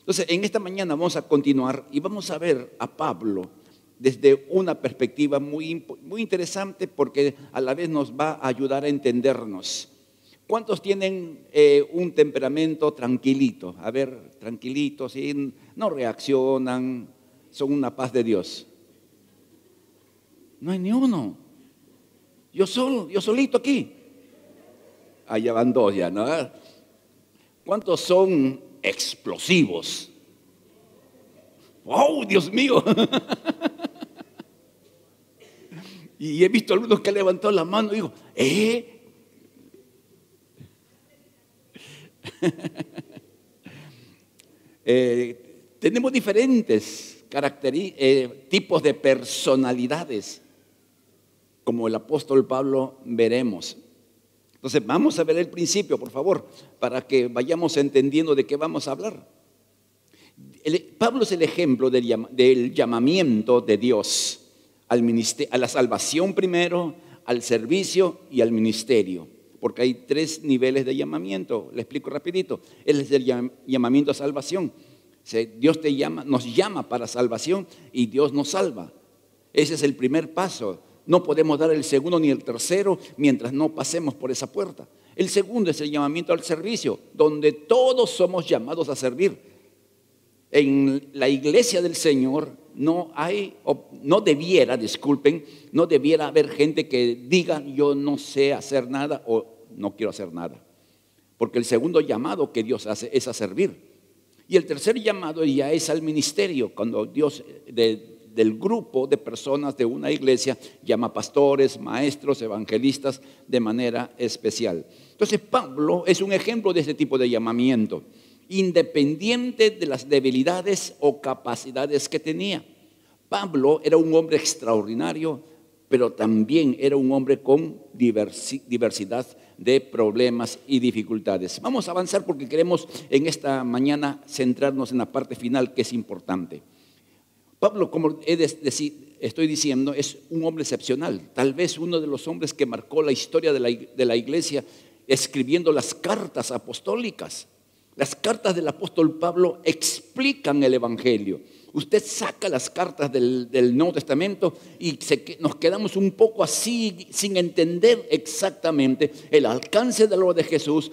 Entonces, en esta mañana vamos a continuar y vamos a ver a Pablo desde una perspectiva muy interesante, porque a la vez nos va a ayudar a entendernos. ¿Cuántos tienen un temperamento tranquilito? A ver, tranquilitos, ¿sí? No reaccionan, son una paz de Dios. No hay ni uno. Yo solito aquí. Allá van dos ya, ¿no? ¿Cuántos son explosivos? ¡Oh, Dios mío! Y he visto algunos que han levantado la mano y digo, tenemos diferentes tipos de personalidades, como el apóstol Pablo veremos. Entonces vamos a ver el principio, por favor, para que vayamos entendiendo de qué vamos a hablar. Pablo es el ejemplo del llamamiento de Dios al ministerio, a la salvación primero, al servicio y al ministerio. Porque hay tres niveles de llamamiento. Le explico rapidito. Él es el llamamiento a salvación. Dios nos llama para salvación y Dios nos salva. Ese es el primer paso. No podemos dar el segundo ni el tercero mientras no pasemos por esa puerta. El segundo es el llamamiento al servicio, donde todos somos llamados a servir. En la iglesia del Señor no debiera haber gente que diga yo no sé hacer nada o no quiero hacer nada. Porque el segundo llamado que Dios hace es a servir. Y el tercer llamado ya es al ministerio, cuando Dios del grupo de personas de una iglesia llama pastores, maestros, evangelistas de manera especial. Entonces Pablo es un ejemplo de este tipo de llamamiento, independiente de las debilidades o capacidades que tenía. Pablo era un hombre extraordinario, pero también era un hombre con diversidad de problemas y dificultades. Vamos a avanzar porque queremos en esta mañana centrarnos en la parte final, que es importante. Pablo, como estoy diciendo, es un hombre excepcional, tal vez uno de los hombres que marcó la historia de la iglesia, escribiendo las cartas apostólicas. Las cartas del apóstol Pablo explican el evangelio. Usted saca las cartas del Nuevo Testamento y nos quedamos un poco así, sin entender exactamente el alcance de lo de Jesús,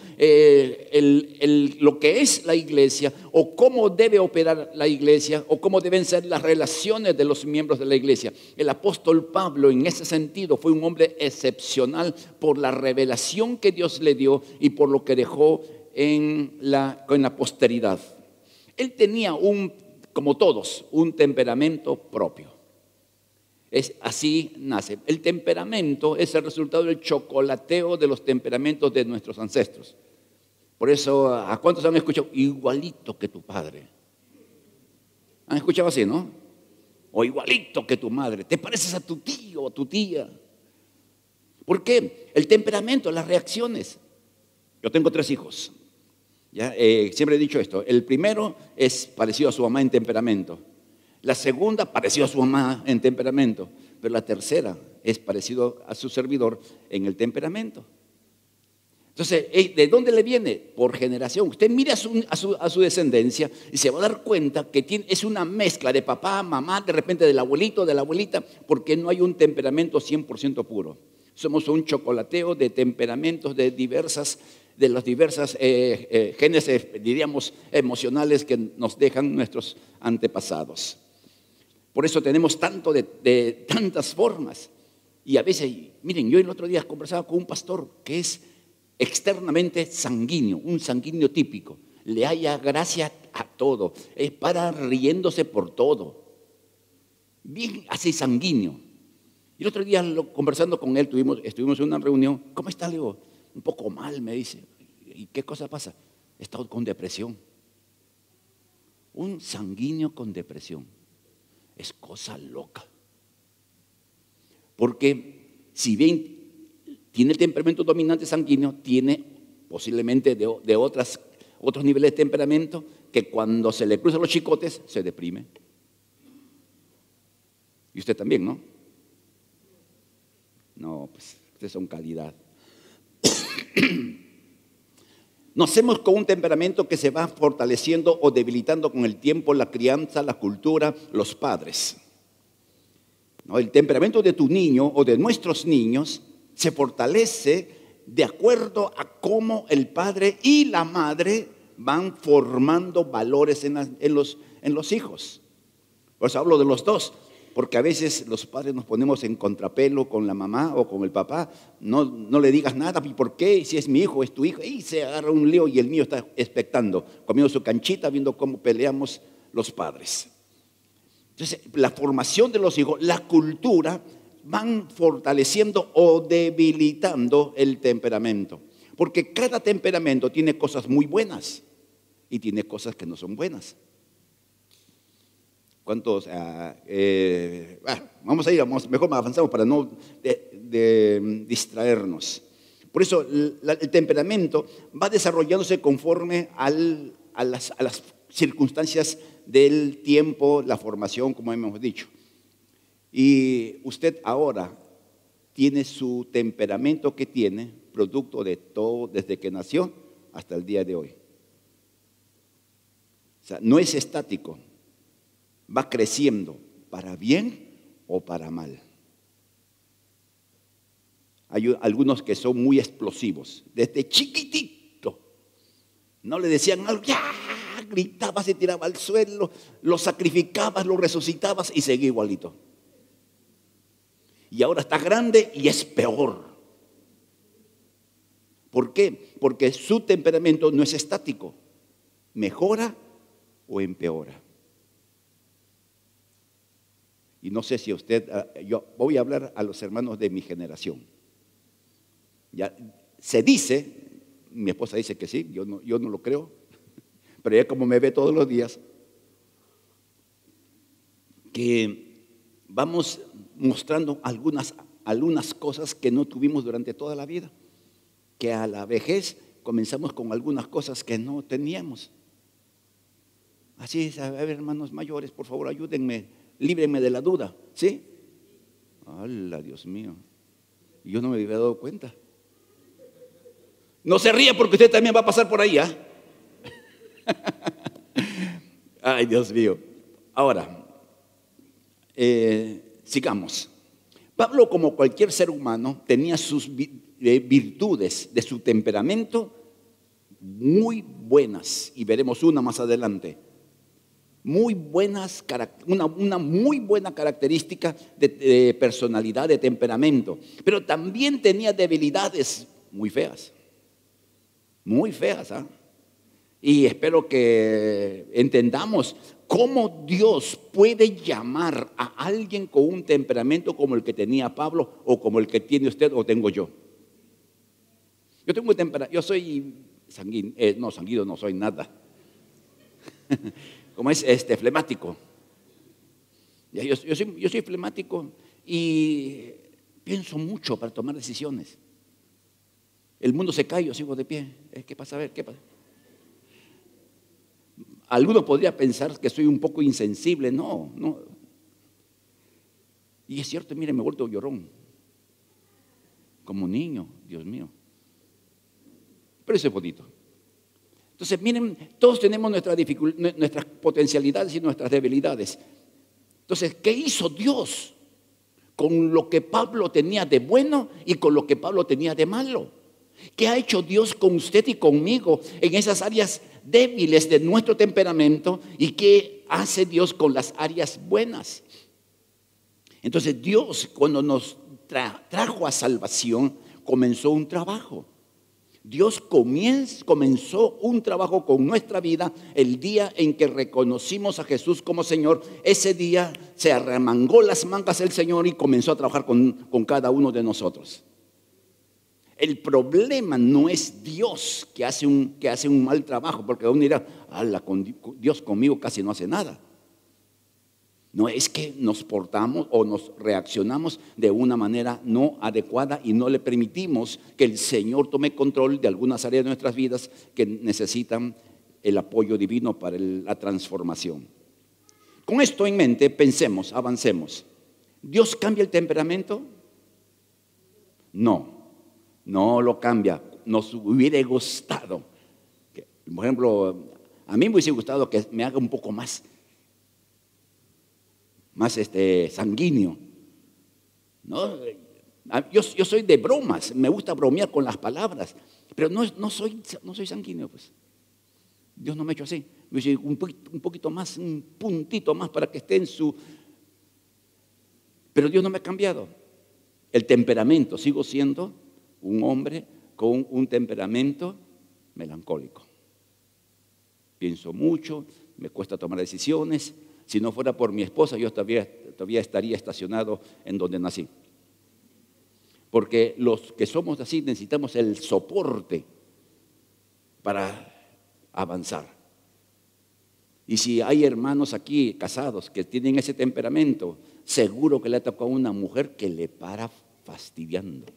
lo que es la iglesia, o cómo debe operar la iglesia, o cómo deben ser las relaciones de los miembros de la iglesia. El apóstol Pablo, en ese sentido, fue un hombre excepcional por la revelación que Dios le dio y por lo que dejó en la posteridad. Él tenía como todos, un temperamento propio. Así nace. El temperamento es el resultado del chocolateo de los temperamentos de nuestros ancestros. Por eso, ¿a cuántos han escuchado? Igualito que tu padre. ¿Han escuchado así, no? O igualito que tu madre. ¿Te pareces a tu tío o tu tía? ¿Por qué? El temperamento, las reacciones. Yo tengo 3 hijos. ¿Ya? Siempre he dicho esto. El primero es parecido a su mamá en temperamento. La segunda, parecido a su mamá en temperamento. Pero la tercera es parecido a su servidor en el temperamento. Entonces, ¿de dónde le viene? Por generación. Usted mira a su descendencia y se va a dar cuenta que es una mezcla de papá, mamá, de repente del abuelito, de la abuelita, porque no hay un temperamento 100% puro. Somos un chocolateo de temperamentos de las diversas genes, diríamos, emocionales que nos dejan nuestros antepasados. Por eso tenemos tanto de tantas formas. Y a veces, miren, yo el otro día conversaba con un pastor que es externamente sanguíneo, un sanguíneo típico. Le halla gracia a todo, es para riéndose por todo. Bien así sanguíneo. Y el otro día conversando con él, estuvimos en una reunión. ¿Cómo está? Le digo, un poco mal, me dice. ¿Y qué cosa pasa? He estado con depresión. Un sanguíneo con depresión es cosa loca. Porque si bien tiene el temperamento dominante sanguíneo, tiene posiblemente de otros niveles de temperamento que cuando se le cruzan los chicotes se deprime. Y usted también, ¿no? No, pues ustedes son calidad. Nacemos con un temperamento que se va fortaleciendo o debilitando con el tiempo, la crianza, la cultura, los padres. ¿No? El temperamento de tu niño o de nuestros niños se fortalece de acuerdo a cómo el padre y la madre van formando valores en los hijos. Por eso hablo de los dos, porque a veces los padres nos ponemos en contrapelo con la mamá o con el papá. No le digas nada, ¿y por qué? Si es mi hijo, es tu hijo. Y se agarra un lío y el niño está expectando, comiendo su canchita, viendo cómo peleamos los padres. Entonces, la formación de los hijos, la cultura, van fortaleciendo o debilitando el temperamento. Porque cada temperamento tiene cosas muy buenas y tiene cosas que no son buenas. ¿Cuántos? Vamos a ir, mejor avanzamos para no distraernos. Por eso el temperamento va desarrollándose conforme a las circunstancias del tiempo, la formación, como hemos dicho. Y usted ahora tiene su temperamento que tiene, producto de todo, desde que nació hasta el día de hoy. O sea, no es estático, va creciendo para bien o para mal. Hay algunos que son muy explosivos, desde chiquitito. No le decían algo, ya gritaba, se tiraba al suelo, lo sacrificabas, lo resucitabas y seguía igualito. Y ahora está grande y es peor. ¿Por qué? Porque su temperamento no es estático, mejora o empeora. Y no sé si usted, yo voy a hablar a los hermanos de mi generación. Ya se dice, mi esposa dice que sí, yo no lo creo, pero ella como me ve todos los días, que vamos mostrando algunas cosas que no tuvimos durante toda la vida, que a la vejez comenzamos con algunas cosas que no teníamos. Así es, a ver, hermanos mayores, por favor, ayúdenme, líbrenme de la duda, ¿sí? ¡Hala, Dios mío! Yo no me había dado cuenta. No se ría porque usted también va a pasar por ahí, ¿ah? Ay, Dios mío. Ahora, sigamos. Pablo, como cualquier ser humano, tenía sus virtudes de su temperamento muy buenas, y veremos una más adelante. Muy buenas, una muy buena característica de personalidad, de temperamento, pero también tenía debilidades muy feas, ¿ah? Y espero que entendamos cómo Dios puede llamar a alguien con un temperamento como el que tenía Pablo o como el que tiene usted o tengo yo. Yo tengo un temperamento, yo soy sanguíneo, no soy nada. Como es flemático. Yo soy flemático y pienso mucho para tomar decisiones. El mundo se cae, yo sigo de pie. ¿Qué pasa? A ver, ¿qué pasa? Alguno podría pensar que soy un poco insensible. No. Y es cierto, mire, me he vuelto llorón. Como niño, Dios mío. Pero eso es bonito. Entonces, miren, todos tenemos nuestras potencialidades y nuestras debilidades. Entonces, ¿qué hizo Dios con lo que Pablo tenía de bueno y con lo que Pablo tenía de malo? ¿Qué ha hecho Dios con usted y conmigo en esas áreas débiles de nuestro temperamento? ¿Y qué hace Dios con las áreas buenas? Entonces, Dios, cuando nos trajo a salvación, comenzó un trabajo. Dios comenzó un trabajo con nuestra vida el día en que reconocimos a Jesús como Señor. Ese día se arremangó las mangas el Señor y comenzó a trabajar con cada uno de nosotros. El problema no es Dios que hace un mal trabajo, porque uno dirá, Dios conmigo casi no hace nada. No, es que nos portamos o nos reaccionamos de una manera no adecuada y no le permitimos que el Señor tome control de algunas áreas de nuestras vidas que necesitan el apoyo divino para la transformación. Con esto en mente, pensemos, avancemos. ¿Dios cambia el temperamento? No lo cambia. Nos hubiera gustado Por ejemplo, a mí me hubiese gustado que me haga un poco más sanguíneo, ¿no? Yo soy de bromas, me gusta bromear con las palabras, pero no soy sanguíneo, pues. Dios no me ha hecho así. Me dice un poquito más, un puntito más para que esté en su... Pero Dios no me ha cambiado. El temperamento, sigo siendo un hombre con un temperamento melancólico. Pienso mucho, me cuesta tomar decisiones. Si no fuera por mi esposa, yo todavía estaría estacionado en donde nací. Porque los que somos así necesitamos el soporte para avanzar. Y si hay hermanos aquí casados que tienen ese temperamento, seguro que le ha tocado a una mujer que le para fastidiando.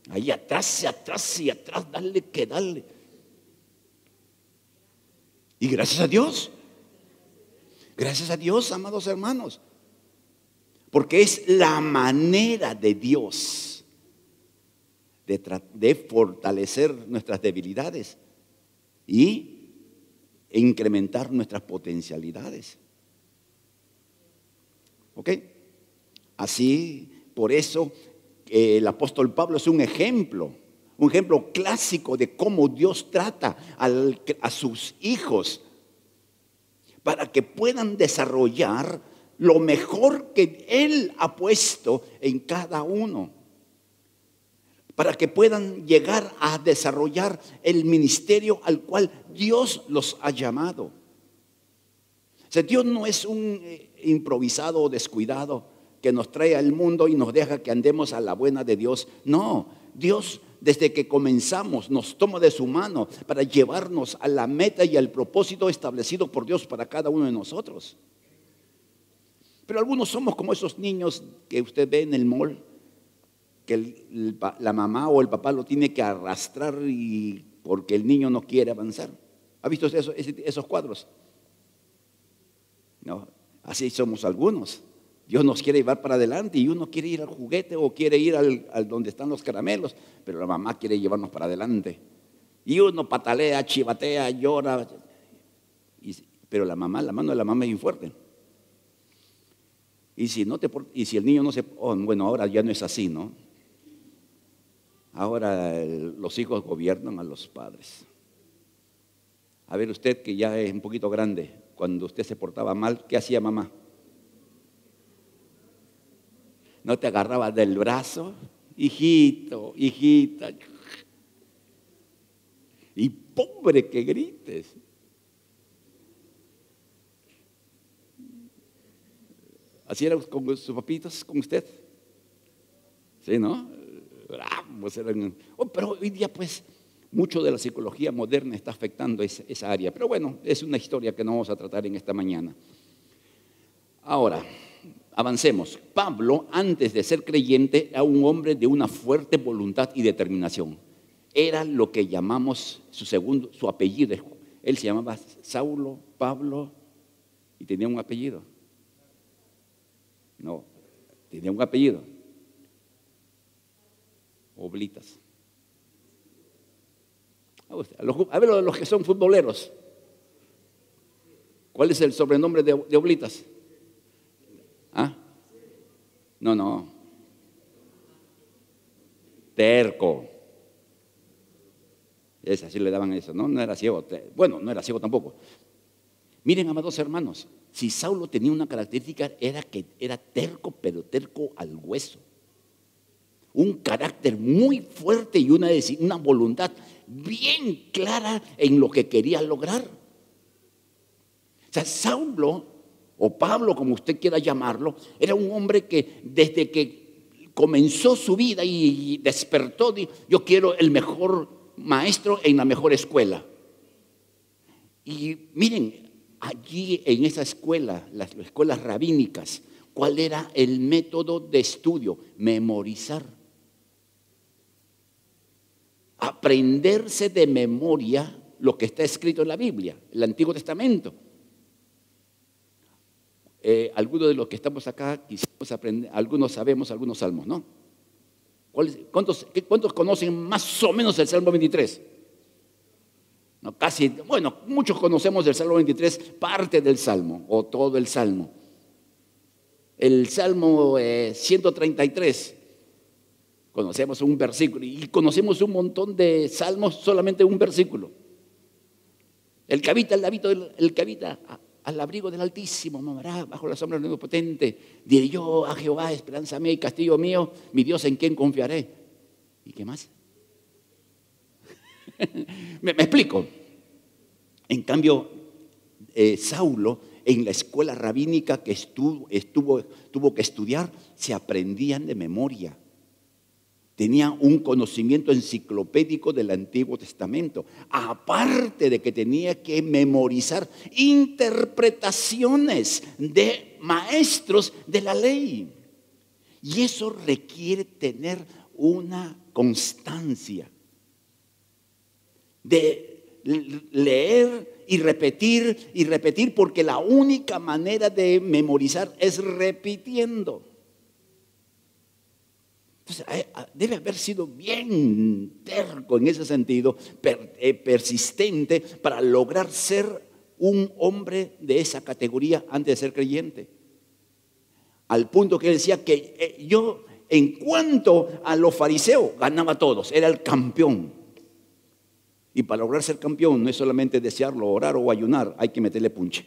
Ahí atrás y atrás, dale que dale. Y gracias a Dios, amados hermanos, porque es la manera de Dios de fortalecer nuestras debilidades y incrementar nuestras potencialidades. ¿Ok? Así, por eso, el apóstol Pablo es un ejemplo clásico de cómo Dios trata a sus hijos para que puedan desarrollar lo mejor que Él ha puesto en cada uno, para que puedan llegar a desarrollar el ministerio al cual Dios los ha llamado. O sea, Dios no es un improvisado o descuidado que nos trae al mundo y nos deja que andemos a la buena de Dios. No, Dios desde que comenzamos nos toma de su mano para llevarnos a la meta y al propósito establecido por Dios para cada uno de nosotros. Pero algunos somos como esos niños que usted ve en el mall, que la mamá o el papá lo tiene que arrastrar porque el niño no quiere avanzar. ¿Ha visto esos cuadros? No, así somos algunos. Dios nos quiere llevar para adelante y uno quiere ir al juguete o quiere ir al donde están los caramelos, pero la mamá quiere llevarnos para adelante. Y uno patalea, chivatea, llora, pero la mano de la mamá es bien fuerte. Y si el niño no se... bueno, ahora ya no es así, ¿no? Ahora los hijos gobiernan a los padres. A ver, usted que ya es un poquito grande, cuando usted se portaba mal, ¿qué hacía mamá? ¿No te agarraba del brazo? Hijito, hijita. Y pobre que grites. ¿Así era con sus papitos, con usted? Sí, ¿no? Bravos eran. Pero hoy día, pues, mucho de la psicología moderna está afectando esa área. Pero bueno, es una historia que no vamos a tratar en esta mañana. Ahora, avancemos. Pablo, antes de ser creyente, era un hombre de una fuerte voluntad y determinación. Era lo que llamamos su apellido. Él se llamaba Saulo, Pablo, y tenía un apellido. No, tenía un apellido. Oblitas. A ver, los que son futboleros. ¿Cuál es el sobrenombre de Oblitas? ¿Ah? No. Terco. Así le daban eso, ¿no? No era ciego. Bueno, no era ciego tampoco. Miren, amados hermanos, si Saulo tenía una característica era que era terco, pero terco al hueso. Un carácter muy fuerte y una voluntad bien clara en lo que quería lograr. O sea, Saulo, o Pablo, como usted quiera llamarlo, era un hombre que desde que comenzó su vida y despertó, dijo: yo quiero el mejor maestro en la mejor escuela. Y miren, allí en esa escuela, las escuelas rabínicas, ¿cuál era el método de estudio? Memorizar. Aprenderse de memoria lo que está escrito en la Biblia, el Antiguo Testamento. Algunos de los que estamos acá quisimos aprender, algunos sabemos algunos salmos, ¿no? ¿Cuántos conocen más o menos el Salmo 23? No, casi, bueno, muchos conocemos del Salmo 23 parte del Salmo o todo el Salmo. El Salmo 133, conocemos un versículo y conocemos un montón de salmos, solamente un versículo. El que habita al abrigo del Altísimo morará bajo la sombra del Omnipotente. Diré yo a Jehová, esperanza mía y castillo mío, mi Dios en quien confiaré. ¿Y qué más? ¿Me explico? En cambio, Saulo, en la escuela rabínica que tuvo que estudiar, se aprendían de memoria. Tenía un conocimiento enciclopédico del Antiguo Testamento, aparte de que tenía que memorizar interpretaciones de maestros de la ley. Y eso requiere tener una constancia de leer y repetir, porque la única manera de memorizar es repitiendo. Entonces, debe haber sido bien terco en ese sentido, persistente, para lograr ser un hombre de esa categoría antes de ser creyente. Al punto que él decía que yo, en cuanto a los fariseos, ganaba a todos, era el campeón. Y para lograr ser campeón no es solamente desearlo, orar o ayunar, hay que meterle punche.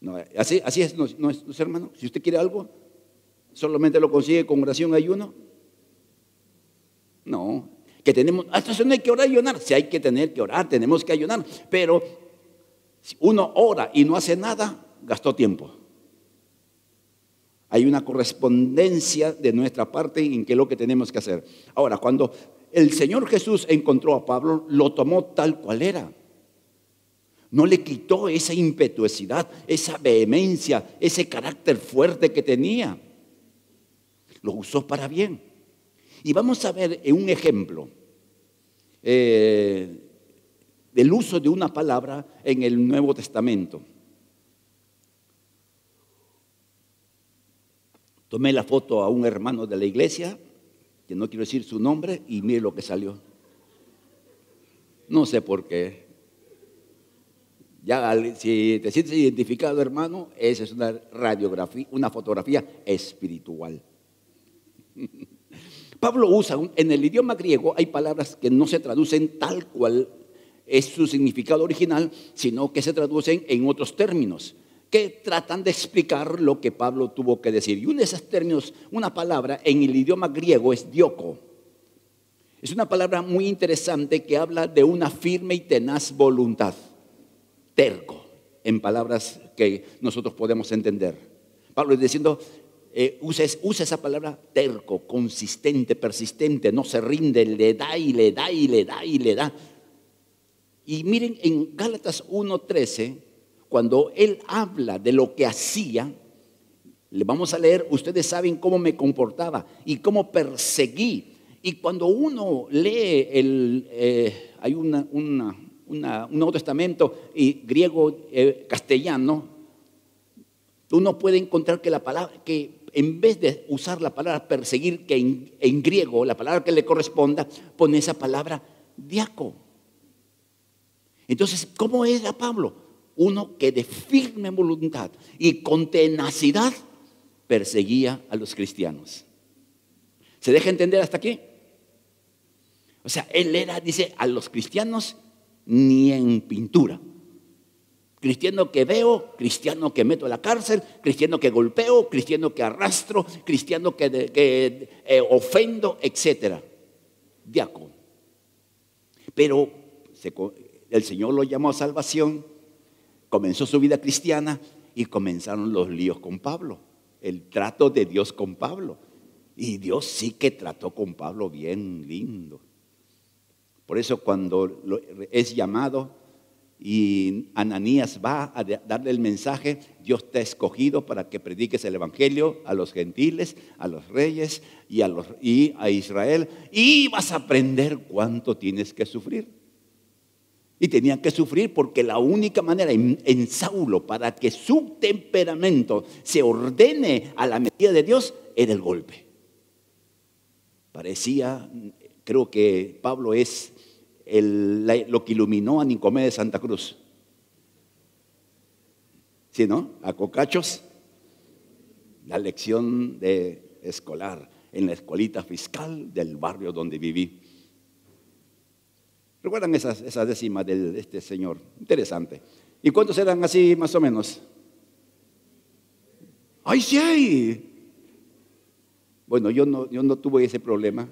No, así es, no es, hermano. Si usted quiere algo, ¿solamente lo consigue con oración y ayuno? No. Que tenemos, entonces no hay que orar y ayunar. Si hay que tener que orar, tenemos que ayunar. Pero si uno ora y no hace nada, gastó tiempo. Hay una correspondencia de nuestra parte en qué es lo que tenemos que hacer. Ahora, cuando el Señor Jesús encontró a Pablo, lo tomó tal cual era. No le quitó esa impetuosidad, esa vehemencia, ese carácter fuerte que tenía. Lo usó para bien. Y vamos a ver un ejemplo del uso de una palabra en el Nuevo Testamento. Tomé la foto a un hermano de la iglesia, que no quiero decir su nombre, y mire lo que salió. No sé por qué. Ya, si te sientes identificado, hermano, esa es una radiografía, una fotografía espiritual. Pablo usa, en el idioma griego hay palabras que no se traducen tal cual es su significado original, sino que se traducen en otros términos que tratan de explicar lo que Pablo tuvo que decir. Y uno de esos términos, una palabra en el idioma griego es dioko. Es una palabra muy interesante que habla de una firme y tenaz voluntad. Terco, en palabras que nosotros podemos entender. Pablo es diciendo, usa esa palabra terco, consistente, persistente, no se rinde, le da y le da y le da y le da. Y miren, en Gálatas 1:13, cuando él habla de lo que hacía, le vamos a leer, ustedes saben cómo me comportaba y cómo perseguí. Y cuando uno lee, hay un Nuevo Testamento y griego, castellano, uno puede encontrar que la palabra, que en vez de usar la palabra perseguir, que en griego, la palabra que le corresponda, pone esa palabra diaco. Entonces, ¿cómo era Pablo? Uno que de firme voluntad y con tenacidad perseguía a los cristianos. ¿Se deja entender hasta aquí? O sea, él era, dice, a los cristianos ni en pintura. Cristiano que veo, cristiano que meto a la cárcel, cristiano que golpeo, cristiano que arrastro, cristiano que ofendo, etc. Diácono. Pero el Señor lo llamó a salvación, comenzó su vida cristiana y comenzaron los líos con Pablo, el trato de Dios con Pablo. Y Dios sí que trató con Pablo bien lindo. Por eso cuando es llamado y Ananías va a darle el mensaje, Dios te ha escogido para que prediques el evangelio a los gentiles, a los reyes y a Israel, y vas a aprender cuánto tienes que sufrir. Y tenían que sufrir porque la única manera en Saulo para que su temperamento se ordene a la medida de Dios era el golpe. Parecía, creo que Pablo es lo que iluminó a Nicomé de Santa Cruz. ¿Sí, no? A Cocachos, la lección de escolar en la escuelita fiscal del barrio donde viví. ¿Recuerdan esas décimas de este señor? Interesante. ¿Y cuántos eran así más o menos? ¡Ay, sí hay! Bueno, yo no tuve ese problema.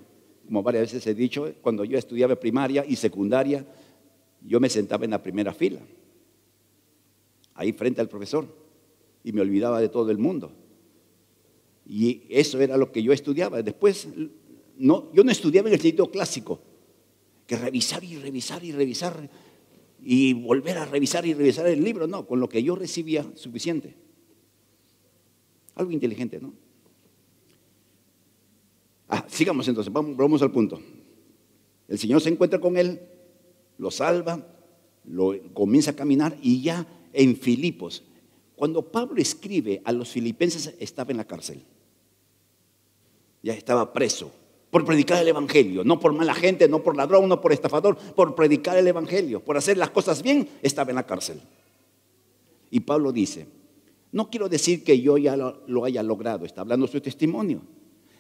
Como varias veces he dicho, cuando yo estudiaba primaria y secundaria, yo me sentaba en la primera fila, ahí frente al profesor, y me olvidaba de todo el mundo. Y eso era lo que yo estudiaba. Después, yo no estudiaba en el sitio clásico, que revisar y revisar y revisar y volver a revisar y revisar el libro. No, con lo que yo recibía, suficiente. Algo inteligente, ¿no? Sigamos entonces, vamos al punto. El Señor se encuentra con él, lo salva, comienza a caminar y ya en Filipos. Cuando Pablo escribe a los filipenses, estaba en la cárcel. Ya estaba preso por predicar el evangelio, no por mala gente, no por ladrón, no por estafador, por predicar el evangelio, por hacer las cosas bien, estaba en la cárcel. Y Pablo dice, no quiero decir que yo ya lo haya logrado, está hablando su testimonio,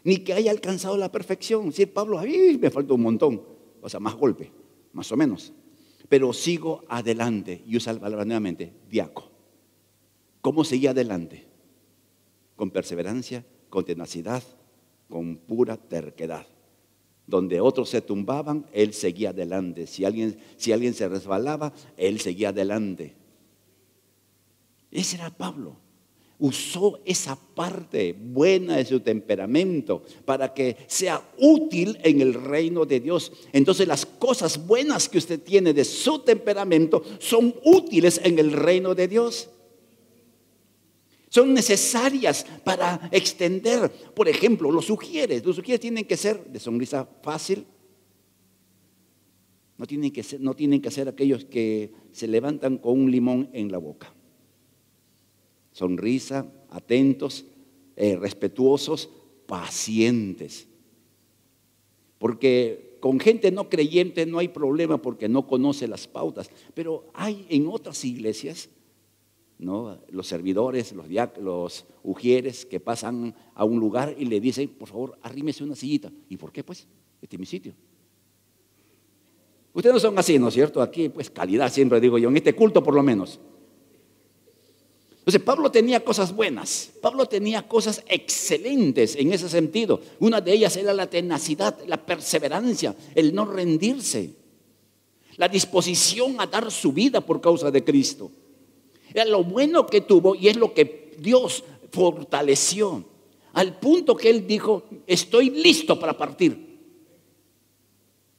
ni que haya alcanzado la perfección. Sí, Pablo, a mí me falta un montón, o sea, más golpe, más o menos. Pero sigo adelante, y usa la palabra nuevamente, diaco. ¿Cómo seguía adelante? Con perseverancia, con tenacidad, con pura terquedad. Donde otros se tumbaban, él seguía adelante. Si alguien se resbalaba, él seguía adelante. Ese era Pablo. Usó esa parte buena de su temperamento para que sea útil en el reino de Dios. Entonces las cosas buenas que usted tiene de su temperamento son útiles en el reino de Dios. Son necesarias para extender. Por ejemplo, los sugieres tienen que ser de sonrisa fácil. No tienen que ser aquellos que se levantan con un limón en la boca. Sonrisa, atentos, respetuosos, pacientes. Porque con gente no creyente no hay problema porque no conoce las pautas. Pero hay en otras iglesias, ¿no?, los servidores, los ujieres que pasan a un lugar y le dicen, por favor, arrímese una sillita. ¿Y por qué? Pues, este es mi sitio. Ustedes no son así, ¿no es cierto? Aquí, pues, calidad siempre digo yo, en este culto por lo menos. Entonces, Pablo tenía cosas buenas, Pablo tenía cosas excelentes en ese sentido. Una de ellas era la tenacidad, la perseverancia, el no rendirse, la disposición a dar su vida por causa de Cristo. Era lo bueno que tuvo y es lo que Dios fortaleció, al punto que él dijo, estoy listo para partir.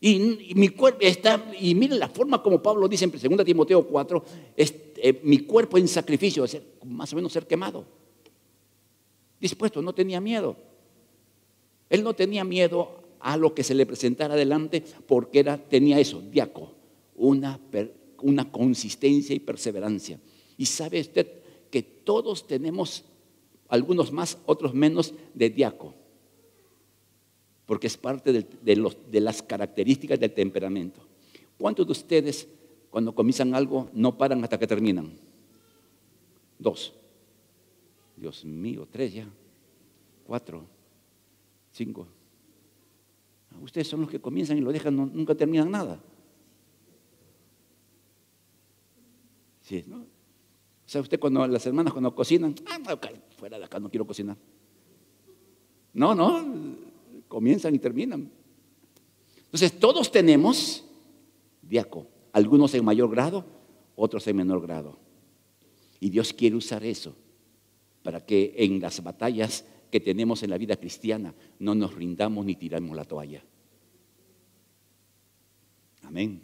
Y mi cuerpo está, y miren la forma como Pablo dice en 2 Timoteo 4, mi cuerpo en sacrificio, más o menos ser quemado. Dispuesto, no tenía miedo. Él no tenía miedo a lo que se le presentara adelante porque tenía eso, diaco, una consistencia y perseverancia. Y sabe usted que todos tenemos, algunos más, otros menos, de diaco. Porque es parte de las características del temperamento. ¿Cuántos de ustedes, cuando comienzan algo, no paran hasta que terminan? 2. Dios mío, 3 ya. 4, 5. Ustedes son los que comienzan y lo dejan, nunca terminan nada. Sí, ¿no? O sea, usted las hermanas cuando cocinan, fuera de acá, no quiero cocinar. No, comienzan y terminan. Entonces, todos tenemos diaco, algunos en mayor grado, otros en menor grado. Y Dios quiere usar eso para que en las batallas que tenemos en la vida cristiana no nos rindamos ni tiramos la toalla. Amén.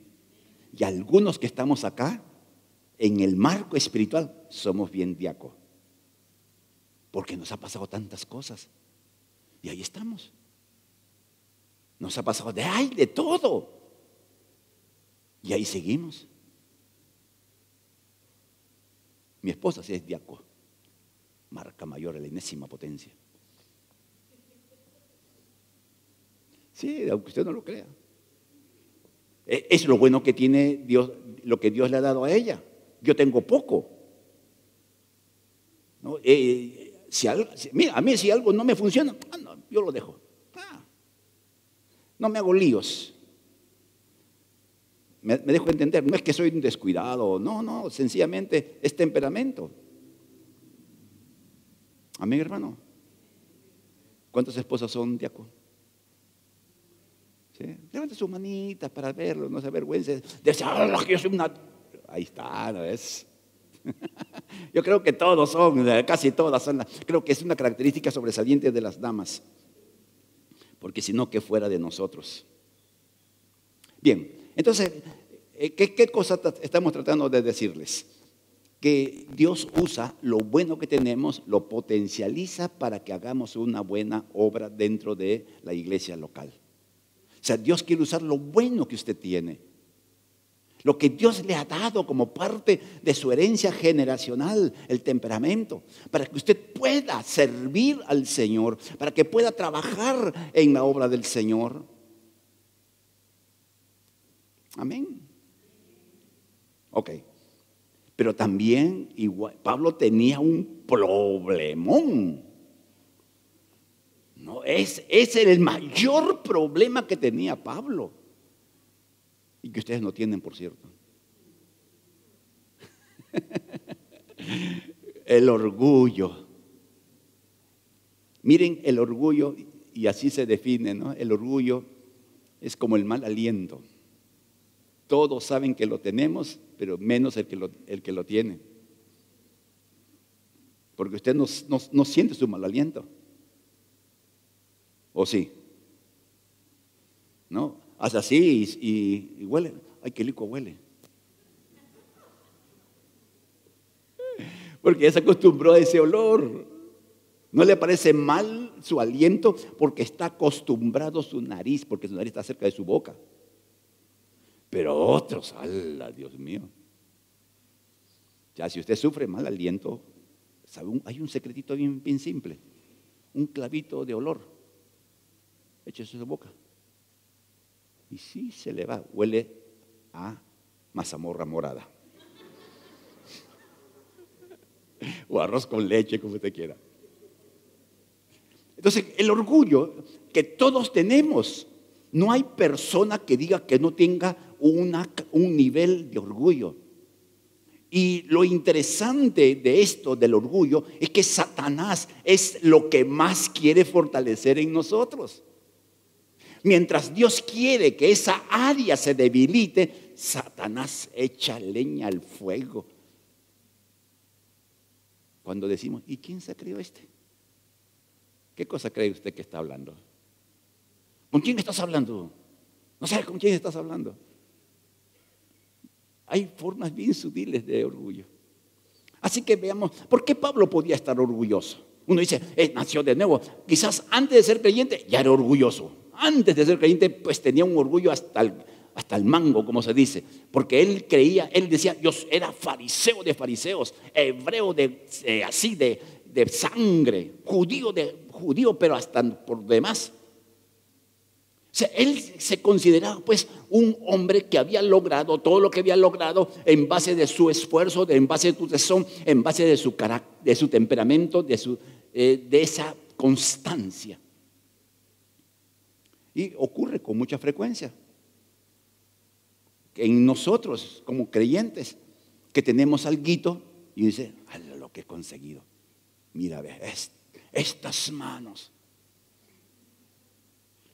Y algunos que estamos acá, en el marco espiritual, somos bien diaco. Porque nos ha pasado tantas cosas. Y ahí estamos. Nos ha pasado de todo. Y ahí seguimos. Mi esposa sí es diaco, marca mayor, la enésima potencia. Sí, aunque usted no lo crea. Es lo bueno que tiene Dios, lo que Dios le ha dado a ella. Yo tengo poco, ¿no? Mira, a mí si algo no me funciona, no, yo lo dejo. No me hago líos. Me dejo entender, no es que soy un descuidado, no, sencillamente es temperamento. Amén, hermano. ¿Cuántas esposas son diáconos? ¿Sí? Levante sus manitas para verlo, no se avergüence. Dice, que yo soy una... Ahí está, ¿no es? Yo creo que todos son, casi todas son. Creo que es una característica sobresaliente de las damas. Porque si no, ¿qué fuera de nosotros? Bien, entonces, ¿qué cosa estamos tratando de decirles? Que Dios usa lo bueno que tenemos, lo potencializa para que hagamos una buena obra dentro de la iglesia local. O sea, Dios quiere usar lo bueno que usted tiene, lo que Dios le ha dado como parte de su herencia generacional, el temperamento, para que usted pueda servir al Señor, para que pueda trabajar en la obra del Señor. Amén. Ok. Pero también igual, Pablo tenía un problemón. No, ese era el mayor problema que tenía Pablo. Y que ustedes no tienen, por cierto. El orgullo. Miren, el orgullo, y así se define, ¿no? El orgullo es como el mal aliento. Todos saben que lo tenemos, pero menos el que lo tiene. Porque usted no siente su mal aliento. ¿O sí? ¿No? Hace así y huele. Ay, qué rico huele. Porque ya se acostumbró a ese olor. No le parece mal su aliento porque está acostumbrado a su nariz, porque su nariz está cerca de su boca. Pero otros, ¡ala, Dios mío! Ya, si usted sufre mal aliento, ¿sabe? Hay un secretito bien simple. Un clavito de olor. Échese en su boca. Y sí se le va. Huele a mazamorra morada. O arroz con leche, como usted quiera. Entonces, el orgullo que todos tenemos, no hay persona que diga que no tenga un nivel de orgullo. Y lo interesante de esto, del orgullo, es que Satanás es lo que más quiere fortalecer en nosotros. Mientras Dios quiere que esa área se debilite, Satanás echa leña al fuego. Cuando decimos, ¿y quién se creó este? ¿Qué cosa cree usted que está hablando? ¿Con quién estás hablando? No sabes con quién estás hablando. Hay formas bien sutiles de orgullo. Así que veamos, ¿por qué Pablo podía estar orgulloso? Uno dice, nació de nuevo. Quizás antes de ser creyente ya era orgulloso. Antes de ser creyente pues tenía un orgullo hasta el mango, como se dice. Porque él creía, él decía, yo era fariseo de fariseos, hebreo de sangre, judío, pero hasta por demás. O sea, él se consideraba pues un hombre que había logrado todo lo que había logrado en base de su esfuerzo, en base de su tesón, en base de su carácter, de su temperamento, de esa constancia. Y ocurre con mucha frecuencia que en nosotros como creyentes que tenemos alguito y dice, ¡ala lo que he conseguido! Mira, ve, estas manos.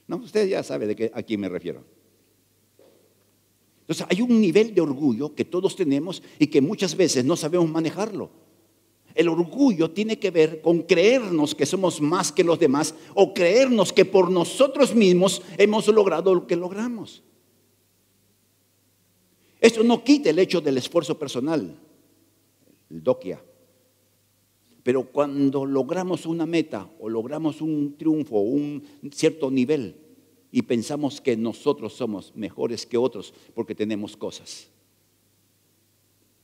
No, usted ya sabe a quién me refiero. Entonces hay un nivel de orgullo que todos tenemos y que muchas veces no sabemos manejarlo. El orgullo tiene que ver con creernos que somos más que los demás o creernos que por nosotros mismos hemos logrado lo que logramos. Esto no quita el hecho del esfuerzo personal, el dokia. Pero cuando logramos una meta o logramos un triunfo, un cierto nivel y pensamos que nosotros somos mejores que otros porque tenemos cosas.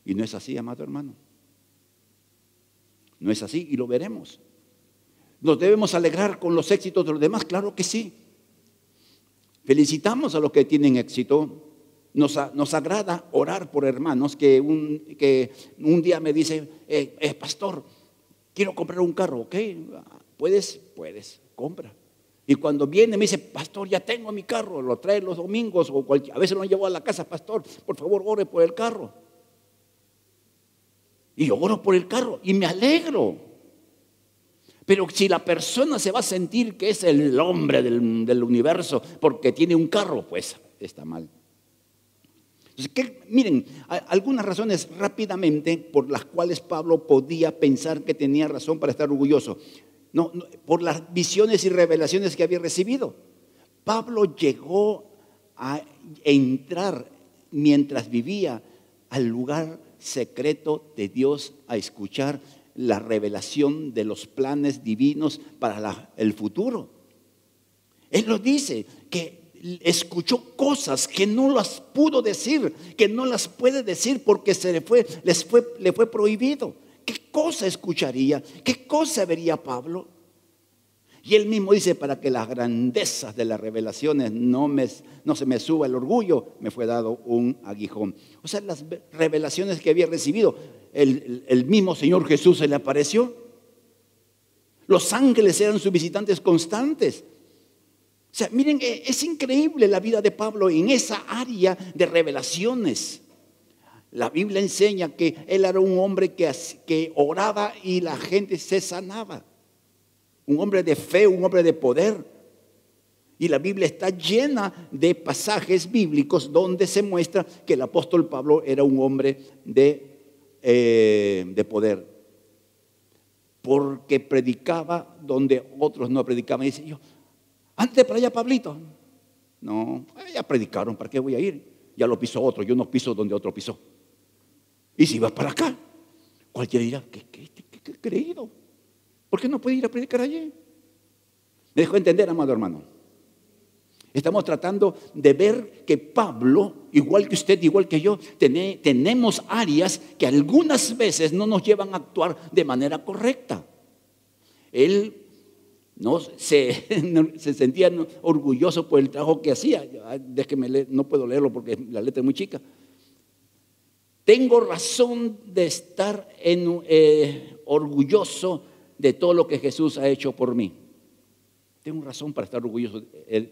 Y no es así, amado hermano. No es así y lo veremos. ¿Nos debemos alegrar con los éxitos de los demás? Claro que sí. Felicitamos a los que tienen éxito. Nos agrada orar por hermanos que un día me dicen, pastor, quiero comprar un carro, ¿ok? ¿Puedes? Puedes, compra. Y cuando viene me dice, pastor, ya tengo mi carro, lo trae los domingos o a veces lo llevo a la casa, pastor, por favor, ore por el carro. Y yo oro por el carro y me alegro. Pero si la persona se va a sentir que es el hombre del universo porque tiene un carro, pues está mal. Entonces, miren, algunas razones rápidamente por las cuales Pablo podía pensar que tenía razón para estar orgulloso. No, por las visiones y revelaciones que había recibido. Pablo llegó a entrar mientras vivía al lugar secreto de Dios a escuchar la revelación de los planes divinos para el futuro. Él lo dice, que escuchó cosas que no las pudo decir, que no las puede decir porque le fue prohibido. ¿Qué cosa escucharía? ¿Qué cosa vería Pablo? Y él mismo dice, para que las grandezas de las revelaciones no se me suba el orgullo, me fue dado un aguijón. O sea, las revelaciones que había recibido, el mismo Señor Jesús se le apareció. Los ángeles eran sus visitantes constantes. O sea, miren, es increíble la vida de Pablo en esa área de revelaciones. La Biblia enseña que él era un hombre que oraba y la gente se sanaba. Un hombre de fe, un hombre de poder. Y la Biblia está llena de pasajes bíblicos donde se muestra que el apóstol Pablo era un hombre de poder. Porque predicaba donde otros no predicaban. Y dice yo, antes para allá, Pablito. No, ya predicaron, ¿para qué voy a ir? Ya lo pisó otro, yo no piso donde otro pisó. Y si vas para acá, cualquiera dirá, ¿qué creído? ¿Por qué no puede ir a predicar allí? Me dejó entender, amado hermano. Estamos tratando de ver que Pablo, igual que usted, igual que yo, tenemos áreas que algunas veces no nos llevan a actuar de manera correcta. Él se sentía orgulloso por el trabajo que hacía. Déjeme leer, no puedo leerlo porque la letra es muy chica. Tengo razón de estar orgulloso de todo lo que Jesús ha hecho por mí. Tengo razón para estar orgulloso,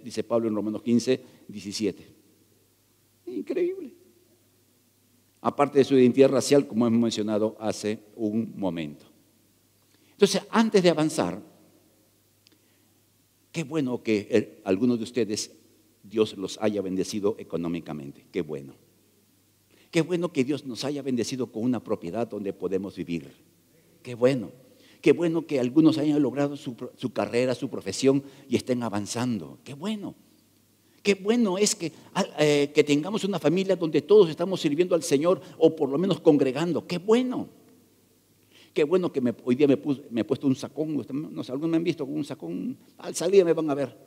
dice Pablo en Romanos 15, 17. Increíble. Aparte de su identidad racial, como hemos mencionado hace un momento. Entonces, antes de avanzar, qué bueno que algunos de ustedes, Dios los haya bendecido económicamente. Qué bueno. Qué bueno que Dios nos haya bendecido con una propiedad donde podemos vivir. Qué bueno. Qué bueno que algunos hayan logrado su carrera, su profesión y estén avanzando. Qué bueno. Qué bueno es que tengamos una familia donde todos estamos sirviendo al Señor o por lo menos congregando. Qué bueno. Qué bueno que hoy día me he puesto un sacón. No sé, algunos me han visto con un sacón. Al salir me van a ver.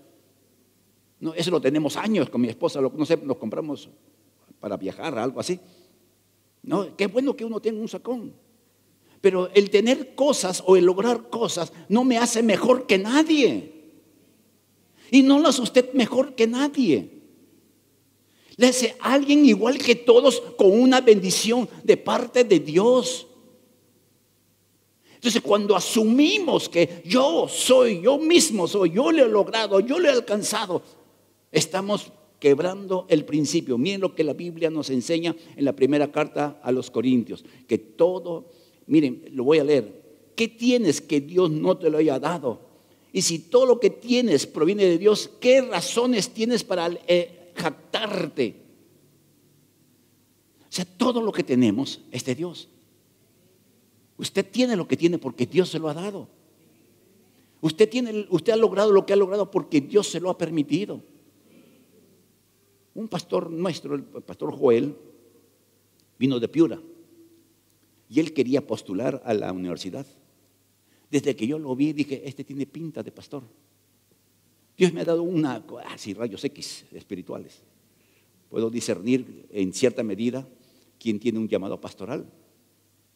No, eso lo tenemos años con mi esposa. No sé, nos compramos para viajar, algo así. No, qué bueno que uno tenga un sacón. Pero el tener cosas o el lograr cosas no me hace mejor que nadie. Y no lo hace usted mejor que nadie. Le hace alguien igual que todos con una bendición de parte de Dios. Entonces, cuando asumimos que yo mismo soy, yo lo he logrado, yo lo he alcanzado, estamos quebrando el principio. Miren lo que la Biblia nos enseña en la primera carta a los Corintios, que todo, miren, lo voy a leer. ¿Qué tienes que Dios no te lo haya dado? Y si todo lo que tienes proviene de Dios, ¿qué razones tienes para jactarte? O sea, todo lo que tenemos es de Dios. Usted tiene lo que tiene porque Dios se lo ha dado. Usted ha logrado lo que ha logrado porque Dios se lo ha permitido. Un pastor nuestro, el pastor Joel, vino de Piura y él quería postular a la universidad. Desde que yo lo vi dije, este tiene pinta de pastor. Dios me ha dado rayos X espirituales. Puedo discernir en cierta medida quién tiene un llamado pastoral.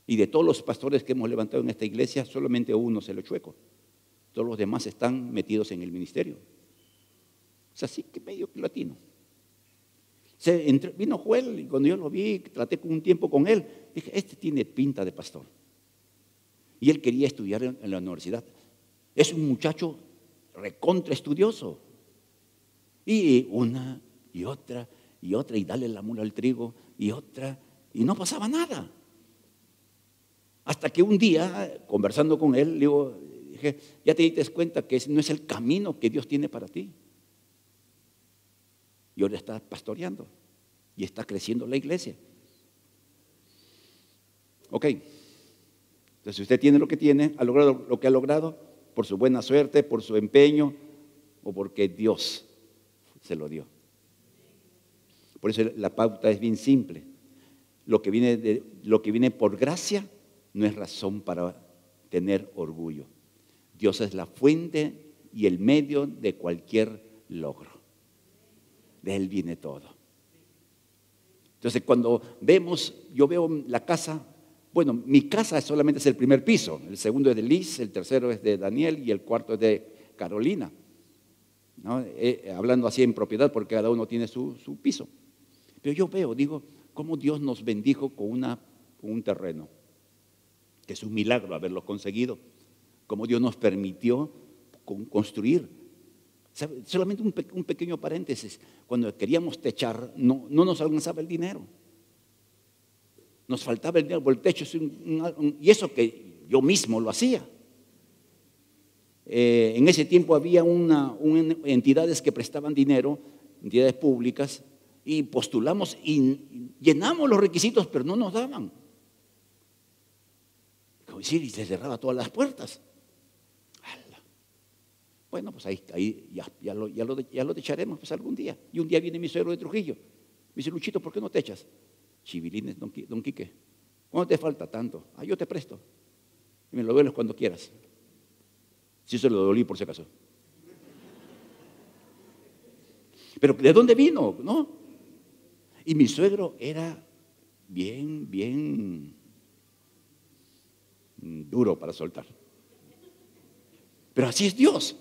Y de todos los pastores que hemos levantado en esta iglesia, solamente uno se lo chueco. Todos los demás están metidos en el ministerio. O sea, sí que medio latino. Vino Joel y cuando yo lo vi, traté un tiempo con él, dije, este tiene pinta de pastor. Y él quería estudiar en la universidad. Es un muchacho recontra estudioso. Y una y otra y darle la mula al trigo y otra, y no pasaba nada. Hasta que un día, conversando con él, dije, ya te diste cuenta que ese no es el camino que Dios tiene para ti. Y ahora está pastoreando y está creciendo la iglesia. Ok, entonces si usted tiene lo que tiene, ha logrado lo que ha logrado, por su buena suerte, por su empeño o porque Dios se lo dio. Por eso la pauta es bien simple. Lo que viene por gracia no es razón para tener orgullo. Dios es la fuente y el medio de cualquier logro. De Él viene todo. Entonces cuando yo veo la casa, bueno, mi casa solamente es el primer piso, el segundo es de Liz, el tercero es de Daniel y el cuarto es de Carolina, ¿no? Hablando así en propiedad porque cada uno tiene su piso. Pero yo digo, cómo Dios nos bendijo con un terreno, que es un milagro haberlo conseguido, cómo Dios nos permitió construir. Solamente un pequeño paréntesis, cuando queríamos techar no nos alcanzaba el dinero, nos faltaba el dinero por el techo, y eso que yo mismo lo hacía. En ese tiempo había entidades que prestaban dinero, entidades públicas, y postulamos y llenamos los requisitos, pero no nos daban. Como decir, y se cerraba todas las puertas. Bueno, pues ahí ya lo echaremos pues algún día. Y un día viene mi suegro de Trujillo. Me dice, Luchito, ¿por qué no te echas? Chivilines, don Quique. ¿Cuánto te falta? Tanto. Yo te presto. Y me lo dueles cuando quieras. Si se lo dolí por si acaso. Pero ¿de dónde vino? ¿No? Y mi suegro era bien duro para soltar. Pero así es Dios.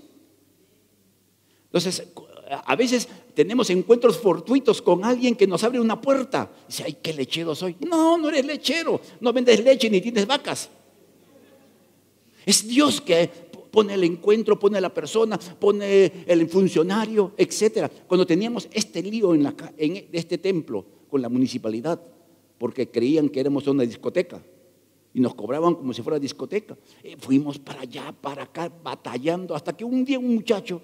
Entonces, a veces tenemos encuentros fortuitos con alguien que nos abre una puerta. Dice, ay, qué lechero soy. No eres lechero. No vendes leche ni tienes vacas. Es Dios que pone el encuentro, pone la persona, pone el funcionario, etc. Cuando teníamos este lío en este templo con la municipalidad, porque creían que éramos una discoteca y nos cobraban como si fuera discoteca, fuimos para allá, para acá, batallando, hasta que un día un muchacho,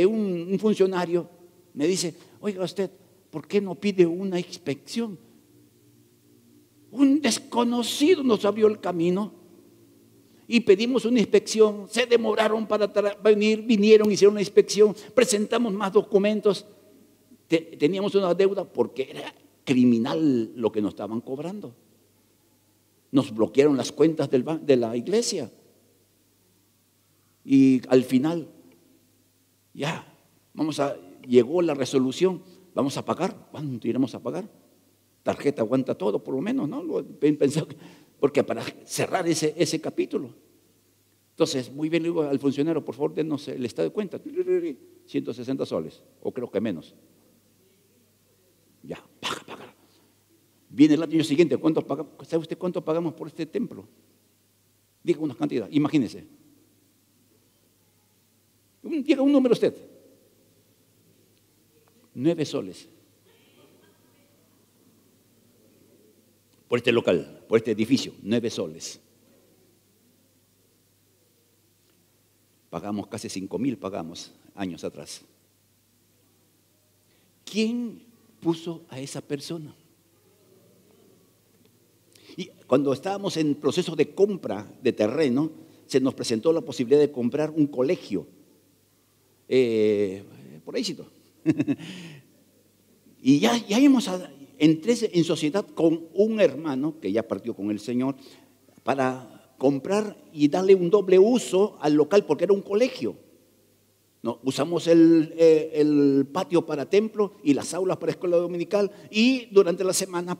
un funcionario, me dice, oiga usted, ¿por qué no pide una inspección? Un desconocido nos abrió el camino y pedimos una inspección. Se demoraron para vinieron, hicieron una inspección, presentamos más documentos. Teníamos una deuda porque era criminal lo que nos estaban cobrando. Nos bloquearon las cuentas de la iglesia. Y al final, llegó la resolución, vamos a pagar. ¿Cuánto iremos a pagar? Tarjeta aguanta todo, por lo menos, ¿no? Porque para cerrar ese capítulo. Entonces, muy bien, le digo al funcionario, por favor, denos el estado de cuenta. 160 soles, o creo que menos. Ya, paga. Viene el año siguiente, ¿cuánto pagamos? ¿Sabe usted cuánto pagamos por este templo? Diga una cantidad, imagínese. Diga un número usted. 9 soles. Por este local, por este edificio, 9 soles. Pagamos casi 5,000, pagamos años atrás. ¿Quién puso a esa persona? Y cuando estábamos en proceso de compra de terreno, se nos presentó la posibilidad de comprar un colegio. Por ahí, y ya entré en sociedad con un hermano que ya partió con el Señor para comprar y darle un doble uso al local porque era un colegio. No, usamos el patio para templo y las aulas para escuela dominical y durante la semana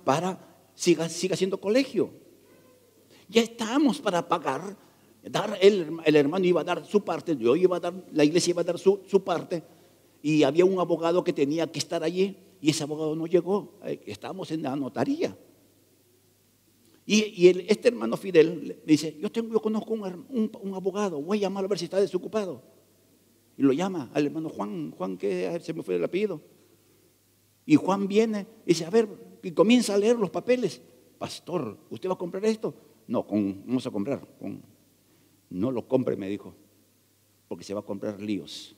siga siendo colegio. Ya estábamos para pagar. El hermano iba a dar su parte, la iglesia iba a dar su parte. Y había un abogado que tenía que estar allí y ese abogado no llegó. Estábamos en la notaría. Y este hermano Fidel le dice, yo conozco un abogado, voy a llamarlo a ver si está desocupado. Y lo llama al hermano Juan que se me fue el apellido. Y Juan viene y dice, a ver, y comienza a leer los papeles. Pastor, ¿usted va a comprar esto? No, vamos a comprar. No lo compre, me dijo, porque se va a comprar líos.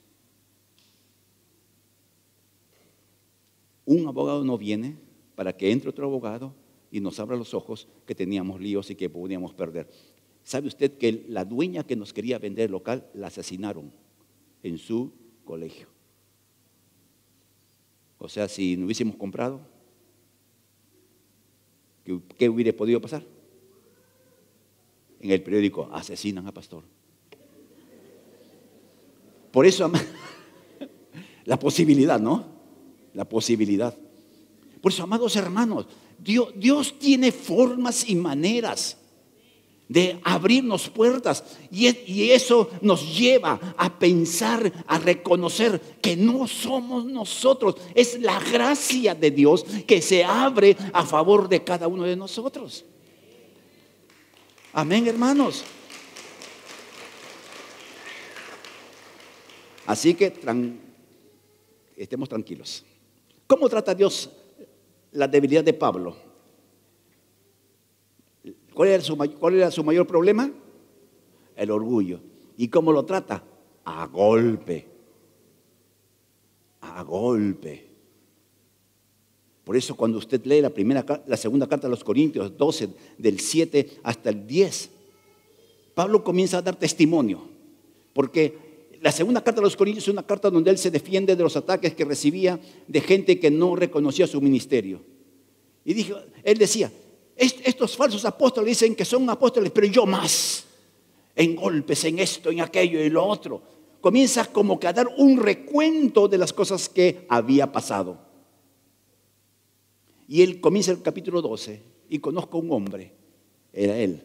Un abogado no viene para que entre otro abogado y nos abra los ojos que teníamos líos y que podíamos perder. ¿Sabe usted que la dueña que nos quería vender el local la asesinaron en su colegio? O sea, si no hubiésemos comprado, ¿qué hubiera podido pasar? En el periódico, asesinan a pastor. Por eso, la posibilidad, ¿no? La posibilidad. Por eso, amados hermanos, Dios tiene formas y maneras de abrirnos puertas y eso nos lleva a pensar, a reconocer que no somos nosotros, es la gracia de Dios que se abre a favor de cada uno de nosotros. Amén, hermanos. Así que estemos tranquilos. ¿Cómo trata Dios la debilidad de Pablo? ¿Cuál era su mayor problema? El orgullo. ¿Y cómo lo trata? A golpe. A golpe. Por eso cuando usted lee la segunda carta a los Corintios 12, del 7 hasta el 10, Pablo comienza a dar testimonio. Porque la segunda carta a los Corintios es una carta donde él se defiende de los ataques que recibía de gente que no reconocía su ministerio. Y él decía, estos falsos apóstoles dicen que son apóstoles, pero yo más, en golpes, en esto, en aquello y lo otro. Comienza como que a dar un recuento de las cosas que había pasado. Y él comienza el capítulo 12 y conozco a un hombre, era él,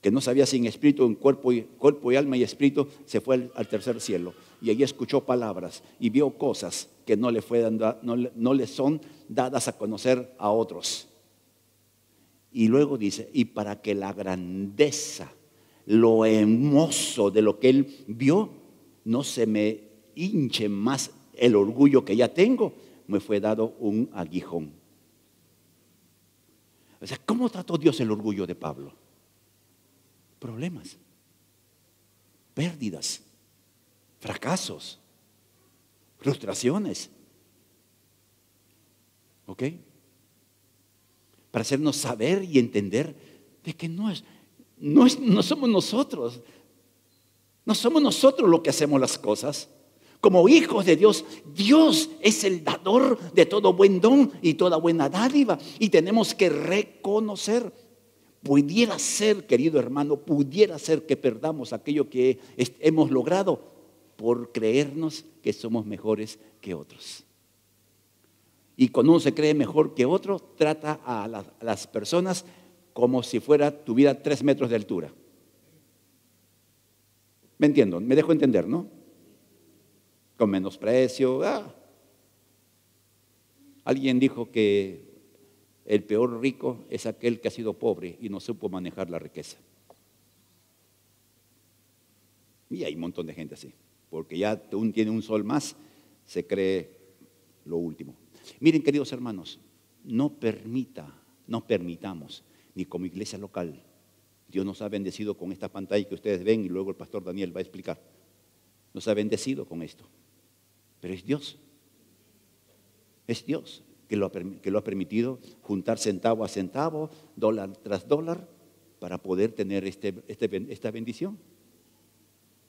que no sabía si en espíritu, en cuerpo y alma y espíritu, se fue al tercer cielo. Y allí escuchó palabras y vio cosas que no le son dadas a conocer a otros. Y luego dice, y para que la grandeza, lo hermoso de lo que él vio, no se me hinche más el orgullo que ya tengo, me fue dado un aguijón. O sea, ¿cómo trató Dios el orgullo de Pablo? Problemas, pérdidas, fracasos, frustraciones. ¿Ok? Para hacernos saber y entender de que no somos nosotros. No somos nosotros los que hacemos las cosas. Como hijos de Dios, Dios es el dador de todo buen don y toda buena dádiva. Y tenemos que reconocer. Pudiera ser, querido hermano, pudiera ser que perdamos aquello que hemos logrado por creernos que somos mejores que otros. Y cuando uno se cree mejor que otro, trata a las personas como si tuviera 3 metros de altura. ¿Me entiendo? Me dejo entender, ¿no? Con menosprecio. Alguien dijo que el peor rico es aquel que ha sido pobre y no supo manejar la riqueza. Y hay un montón de gente así, porque ya uno tiene un sol más, se cree lo último. Miren, queridos hermanos, no permitamos, ni como iglesia local, Dios nos ha bendecido con esta pantalla que ustedes ven y luego el pastor Daniel va a explicar. Nos ha bendecido con esto, pero es Dios que lo ha permitido juntar centavo a centavo, dólar tras dólar, para poder tener esta bendición.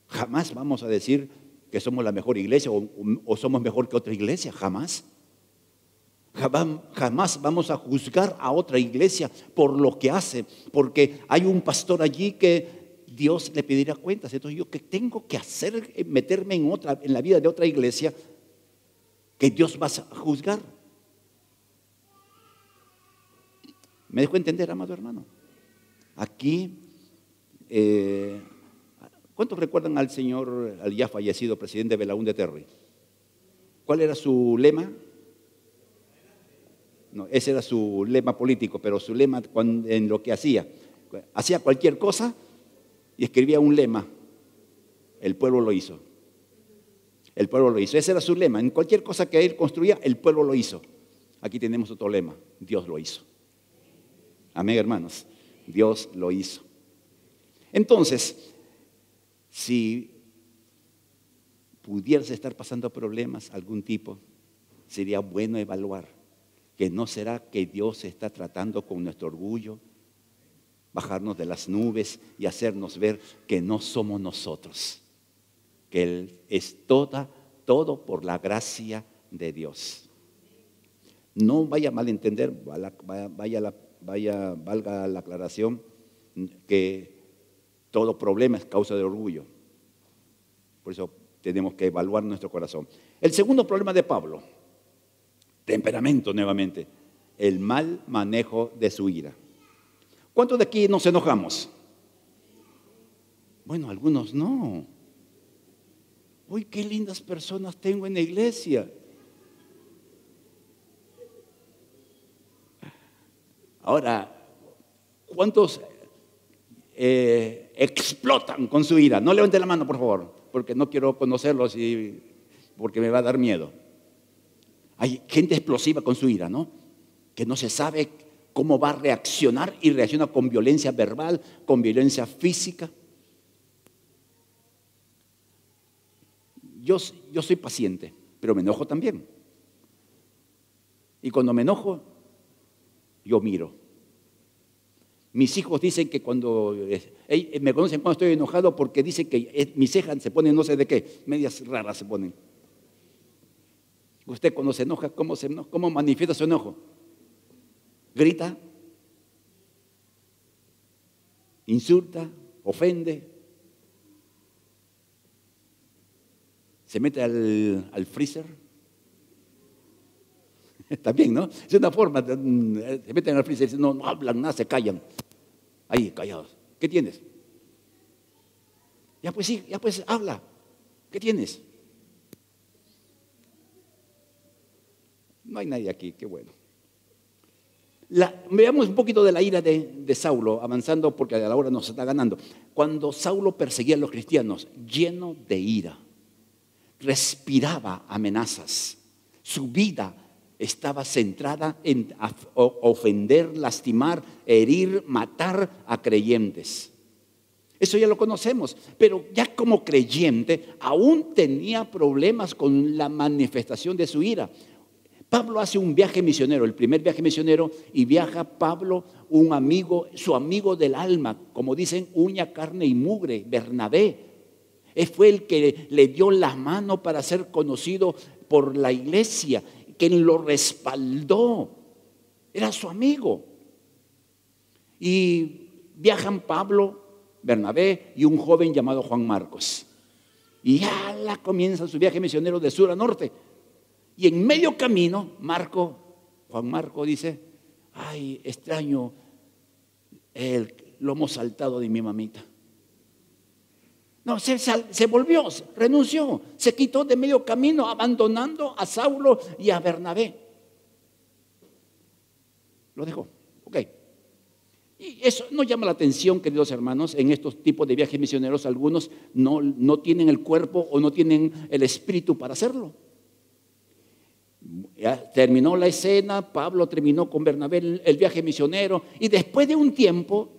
Jamás vamos a decir que somos la mejor iglesia o somos mejor que otra iglesia, jamás. Jamás vamos a juzgar a otra iglesia por lo que hace, porque hay un pastor allí que Dios le pedirá cuentas. Entonces, ¿yo qué tengo que hacer? Meterme en la vida de otra iglesia que Dios va a juzgar. ¿Me dejo entender, amado hermano? Aquí, ¿cuántos recuerdan al señor, al ya fallecido presidente Belaúnde Terry? ¿Cuál era su lema? No, ese era su lema político, pero su lema en lo que hacía cualquier cosa y escribía un lema. El pueblo lo hizo. El pueblo lo hizo. Ese era su lema. En cualquier cosa que él construía, el pueblo lo hizo. Aquí tenemos otro lema. Dios lo hizo. Amén, hermanos. Dios lo hizo. Entonces, si pudieras estar pasando problemas algún tipo, sería bueno evaluar que no será que Dios está tratando con nuestro orgullo, bajarnos de las nubes y hacernos ver que no somos nosotros, que Él es todo por la gracia de Dios. No vaya a malentender, valga la aclaración, que todo problema es causa de orgullo. Por eso tenemos que evaluar nuestro corazón. El segundo problema de Pablo, temperamento nuevamente, el mal manejo de su ira. ¿Cuántos de aquí nos enojamos? Bueno, algunos no. Uy, qué lindas personas tengo en la iglesia. Ahora, ¿cuántos explotan con su ira? No levanten la mano, por favor, porque no quiero conocerlos y porque me va a dar miedo. Hay gente explosiva con su ira, ¿no? Que no se sabe cómo va a reaccionar y reacciona con violencia verbal, con violencia física. Yo soy paciente, pero me enojo también. Y cuando me enojo, yo miro. Mis hijos dicen que cuando me conocen cuando estoy enojado porque dicen que mis cejas se ponen no sé de qué, medias raras se ponen. Usted cuando se enoja, ¿cómo manifiesta su enojo? Grita, insulta, ofende, se mete al freezer. Está bien, ¿no? Es una forma, se meten al freezer y dicen, no hablan nada, se callan. Ahí, callados. ¿Qué tienes? Ya pues sí, ya pues habla. ¿Qué tienes? No hay nadie aquí, qué bueno. Veamos un poquito de la ira de Saulo, avanzando porque a la hora nos está ganando. Cuando Saulo perseguía a los cristianos, lleno de ira, respiraba amenazas. Su vida estaba centrada en ofender, lastimar, herir, matar a creyentes. Eso ya lo conocemos, pero ya como creyente aún tenía problemas con la manifestación de su ira. Pablo hace un viaje misionero, el primer viaje misionero, y viaja Pablo, un amigo, su amigo del alma, como dicen, uña, carne y mugre, Bernabé. Él fue el que le dio la mano para ser conocido por la iglesia, quien lo respaldó, era su amigo. Y viajan Pablo, Bernabé y un joven llamado Juan Marcos. Y ya comienza su viaje misionero de sur a norte. Y en medio camino, Juan Marco dice, ay, extraño el lomo saltado de mi mamita. No, se volvió, renunció, se quitó de medio camino, abandonando a Saulo y a Bernabé. Lo dejó, ok. Y eso no llama la atención, queridos hermanos, en estos tipos de viajes misioneros. Algunos no tienen el cuerpo o no tienen el espíritu para hacerlo. Ya terminó la escena, Pablo terminó con Bernabé el viaje misionero y después de un tiempo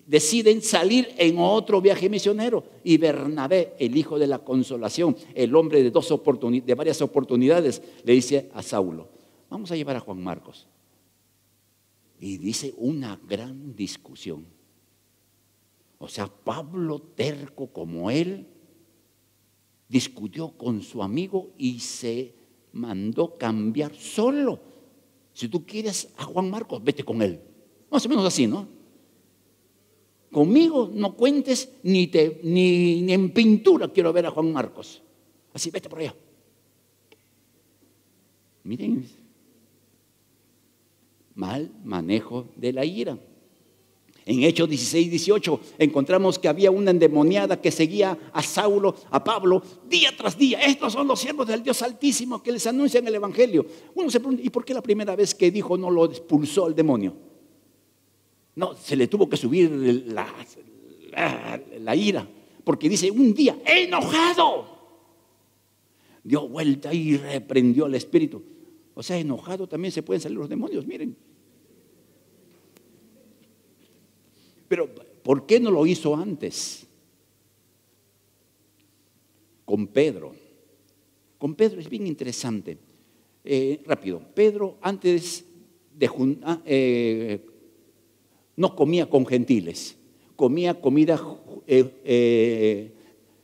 deciden salir en otro viaje misionero y Bernabé, el hijo de la consolación, el hombre de varias oportunidades, le dice a Saulo, vamos a llevar a Juan Marcos. Y dice una gran discusión. O sea, Pablo, terco como él, discutió con su amigo y se mandó cambiar solo. Si tú quieres a Juan Marcos, vete con él. Más o menos así, ¿no? Conmigo no cuentes ni en pintura quiero ver a Juan Marcos. Así, vete por allá. Miren, mal manejo de la ira. En Hechos 16, 18 encontramos que había una endemoniada que seguía a Saulo, a Pablo, día tras día. Estos son los siervos del Dios Altísimo que les anuncian el Evangelio. Uno se pregunta, ¿y por qué la primera vez que dijo no lo expulsó el demonio? No, se le tuvo que subir la ira, porque dice, un día, enojado, dio vuelta y reprendió al espíritu. O sea, enojado también se pueden salir los demonios, miren. Pero, ¿por qué no lo hizo antes? Con Pedro. Con Pedro es bien interesante. Rápido, Pedro antes de no comía con gentiles, comía comida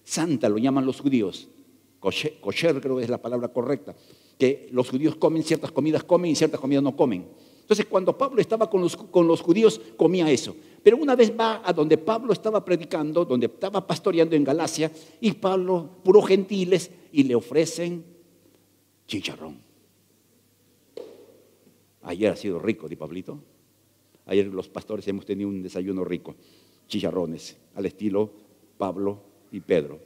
santa, lo llaman los judíos. Kosher creo que es la palabra correcta. Que los judíos comen ciertas comidas, comen y ciertas comidas no comen. Entonces, cuando Pablo estaba con los judíos, comía eso. Pero una vez va a donde Pablo estaba predicando, donde estaba pastoreando en Galacia, y Pablo, puros gentiles, y le ofrecen chicharrón. Ayer ha sido rico, ¿di Pablito? Ayer los pastores hemos tenido un desayuno rico, chicharrones, al estilo Pablo y Pedro.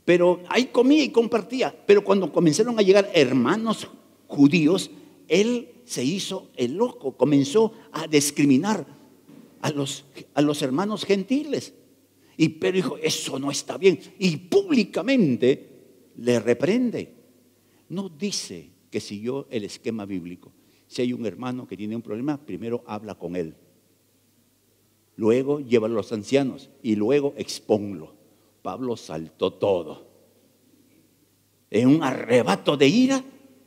Pero ahí comía y compartía. Pero cuando comenzaron a llegar hermanos judíos, él se hizo el loco, comenzó a discriminar a los hermanos gentiles. Y Pedro dijo, eso no está bien. Y públicamente le reprende. No dice que siguió el esquema bíblico. Si hay un hermano que tiene un problema, primero habla con él. Luego llévalo a los ancianos y luego expónlo. Pablo saltó todo. En un arrebato de ira,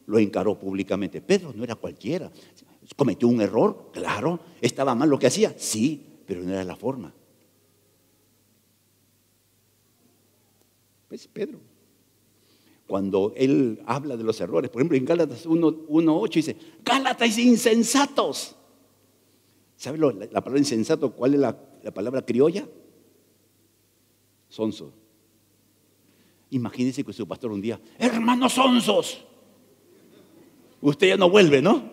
lo encaró públicamente. Pedro no era cualquiera. ¿Cometió un error? Claro. ¿Estaba mal lo que hacía? Sí, pero no era la forma. Pues Pedro, cuando él habla de los errores, por ejemplo en Gálatas 1:8 dice, Gálatas insensatos. ¿Sabe la palabra insensato? ¿Cuál es la palabra criolla? Sonso. Imagínense que su pastor un día, hermanos sonsos, usted ya no vuelve, ¿no?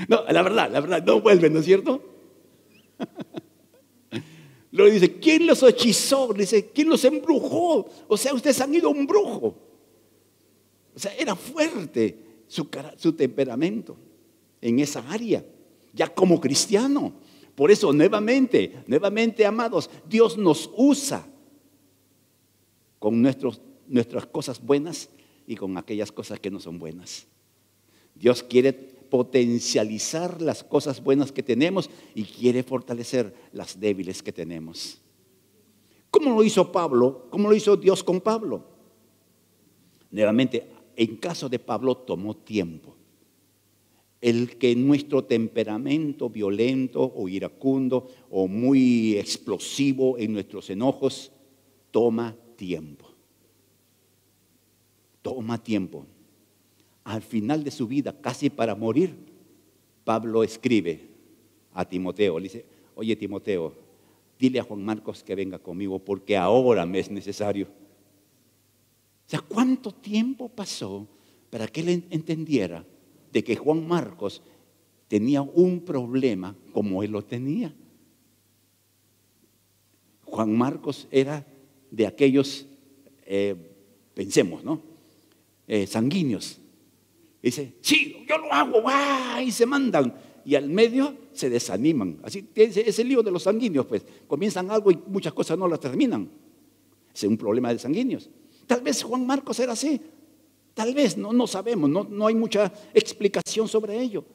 No, la verdad, no vuelve, ¿no es cierto? Luego dice, ¿quién los hechizó? Dice, ¿quién los embrujó? O sea, ustedes han ido a un brujo. O sea, era fuerte su temperamento en esa área, ya como cristiano. Por eso, nuevamente, amados, Dios nos usa con nuestras cosas buenas y con aquellas cosas que no son buenas. Dios quiere potencializar las cosas buenas que tenemos y quiere fortalecer las débiles que tenemos. ¿Cómo lo hizo Pablo? ¿Cómo lo hizo Dios con Pablo? Nuevamente, en caso de Pablo tomó tiempo. El que nuestro temperamento violento o iracundo o muy explosivo en nuestros enojos toma tiempo. Toma tiempo. Al final de su vida, casi para morir, Pablo escribe a Timoteo, le dice, oye Timoteo, dile a Juan Marcos que venga conmigo porque ahora me es necesario. O sea, ¿cuánto tiempo pasó para que él entendiera de que Juan Marcos tenía un problema como él lo tenía? Juan Marcos era de aquellos, pensemos, ¿no? Sanguíneos. Dice, sí, yo lo hago, ¡guau! Y se mandan. Y al medio se desaniman. Así es el lío de los sanguíneos, pues. Comienzan algo y muchas cosas no las terminan. Es un problema de sanguíneos. Tal vez Juan Marcos era así. Tal vez, no sabemos, no hay mucha explicación sobre ello.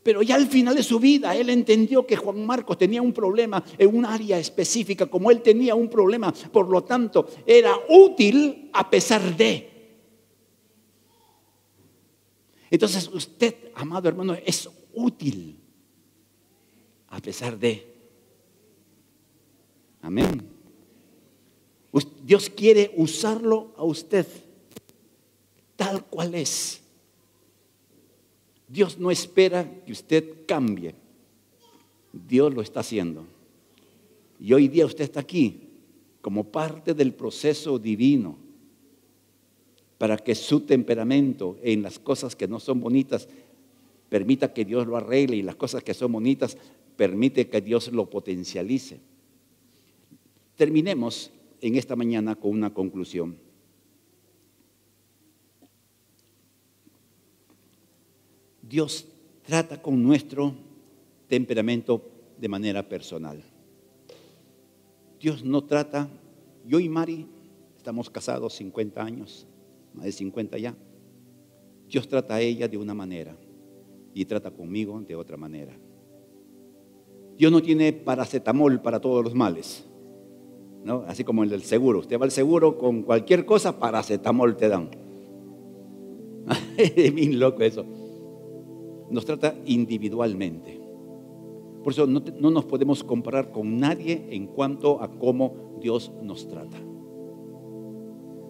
Pero ya al final de su vida, él entendió que Juan Marcos tenía un problema en un área específica, como él tenía un problema. Por lo tanto, era útil a pesar de. Entonces usted, amado hermano, es útil a pesar de. Amén. Dios quiere usarlo a usted tal cual es. Dios no espera que usted cambie. Dios lo está haciendo. Y hoy día usted está aquí como parte del proceso divino para que su temperamento en las cosas que no son bonitas Permita que Dios lo arregle y las cosas que son bonitas, permite que Dios lo potencialice. Terminemos en esta mañana con una conclusión. Dios trata con nuestro temperamento de manera personal. Dios no trata, yo y Mari estamos casados 50 años, más de 50 ya. Dios trata a ella de una manera y trata conmigo de otra manera. Dios no tiene paracetamol para todos los males, ¿no? Así como en el seguro. Usted va al seguro con cualquier cosa, paracetamol te dan. Es bien loco eso. Nos trata individualmente. Por eso no nos podemos comparar con nadie en cuanto a cómo Dios nos trata.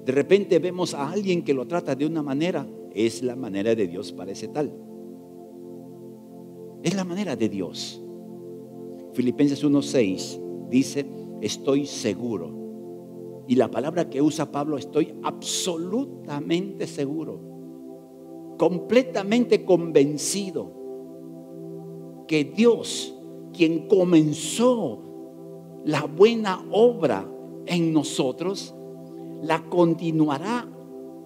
De repente vemos a alguien que lo trata de una manera, es la manera de Dios para ese tal. Es la manera de Dios. Filipenses 1:6 dice, estoy seguro. Y la palabra que usa Pablo, estoy absolutamente seguro, completamente convencido que Dios, quien comenzó la buena obra en nosotros, la continuará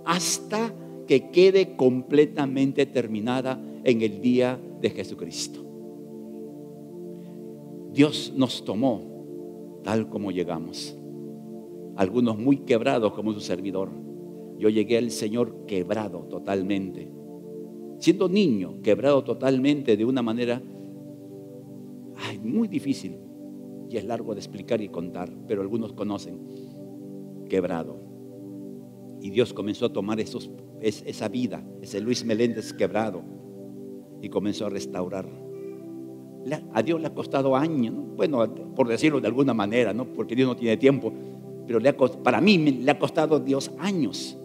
hasta que quede completamente terminada en el día de Jesucristo. Dios nos tomó tal como llegamos. Algunos muy quebrados como su servidor. Yo llegué al Señor quebrado totalmente. Siendo niño, quebrado totalmente de una manera muy difícil. Y es largo de explicar y contar, pero algunos conocen. Quebrado. Y Dios comenzó a tomar esa vida, ese Luis Meléndez quebrado, y comenzó a restaurar. A Dios le ha costado años, ¿no? Bueno, por decirlo de alguna manera, ¿no? Porque Dios no tiene tiempo, pero para mí le ha costado a Dios años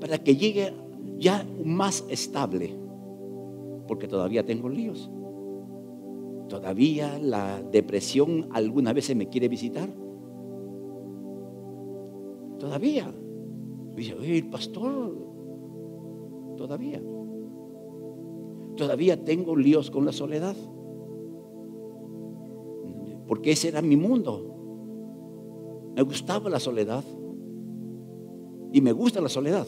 para que llegue ya más estable, porque todavía tengo líos. Todavía la depresión algunas veces me quiere visitar. Todavía. Dice, oye, el pastor, todavía tengo líos con la soledad, porque ese era mi mundo. Me gustaba la soledad y me gusta la soledad,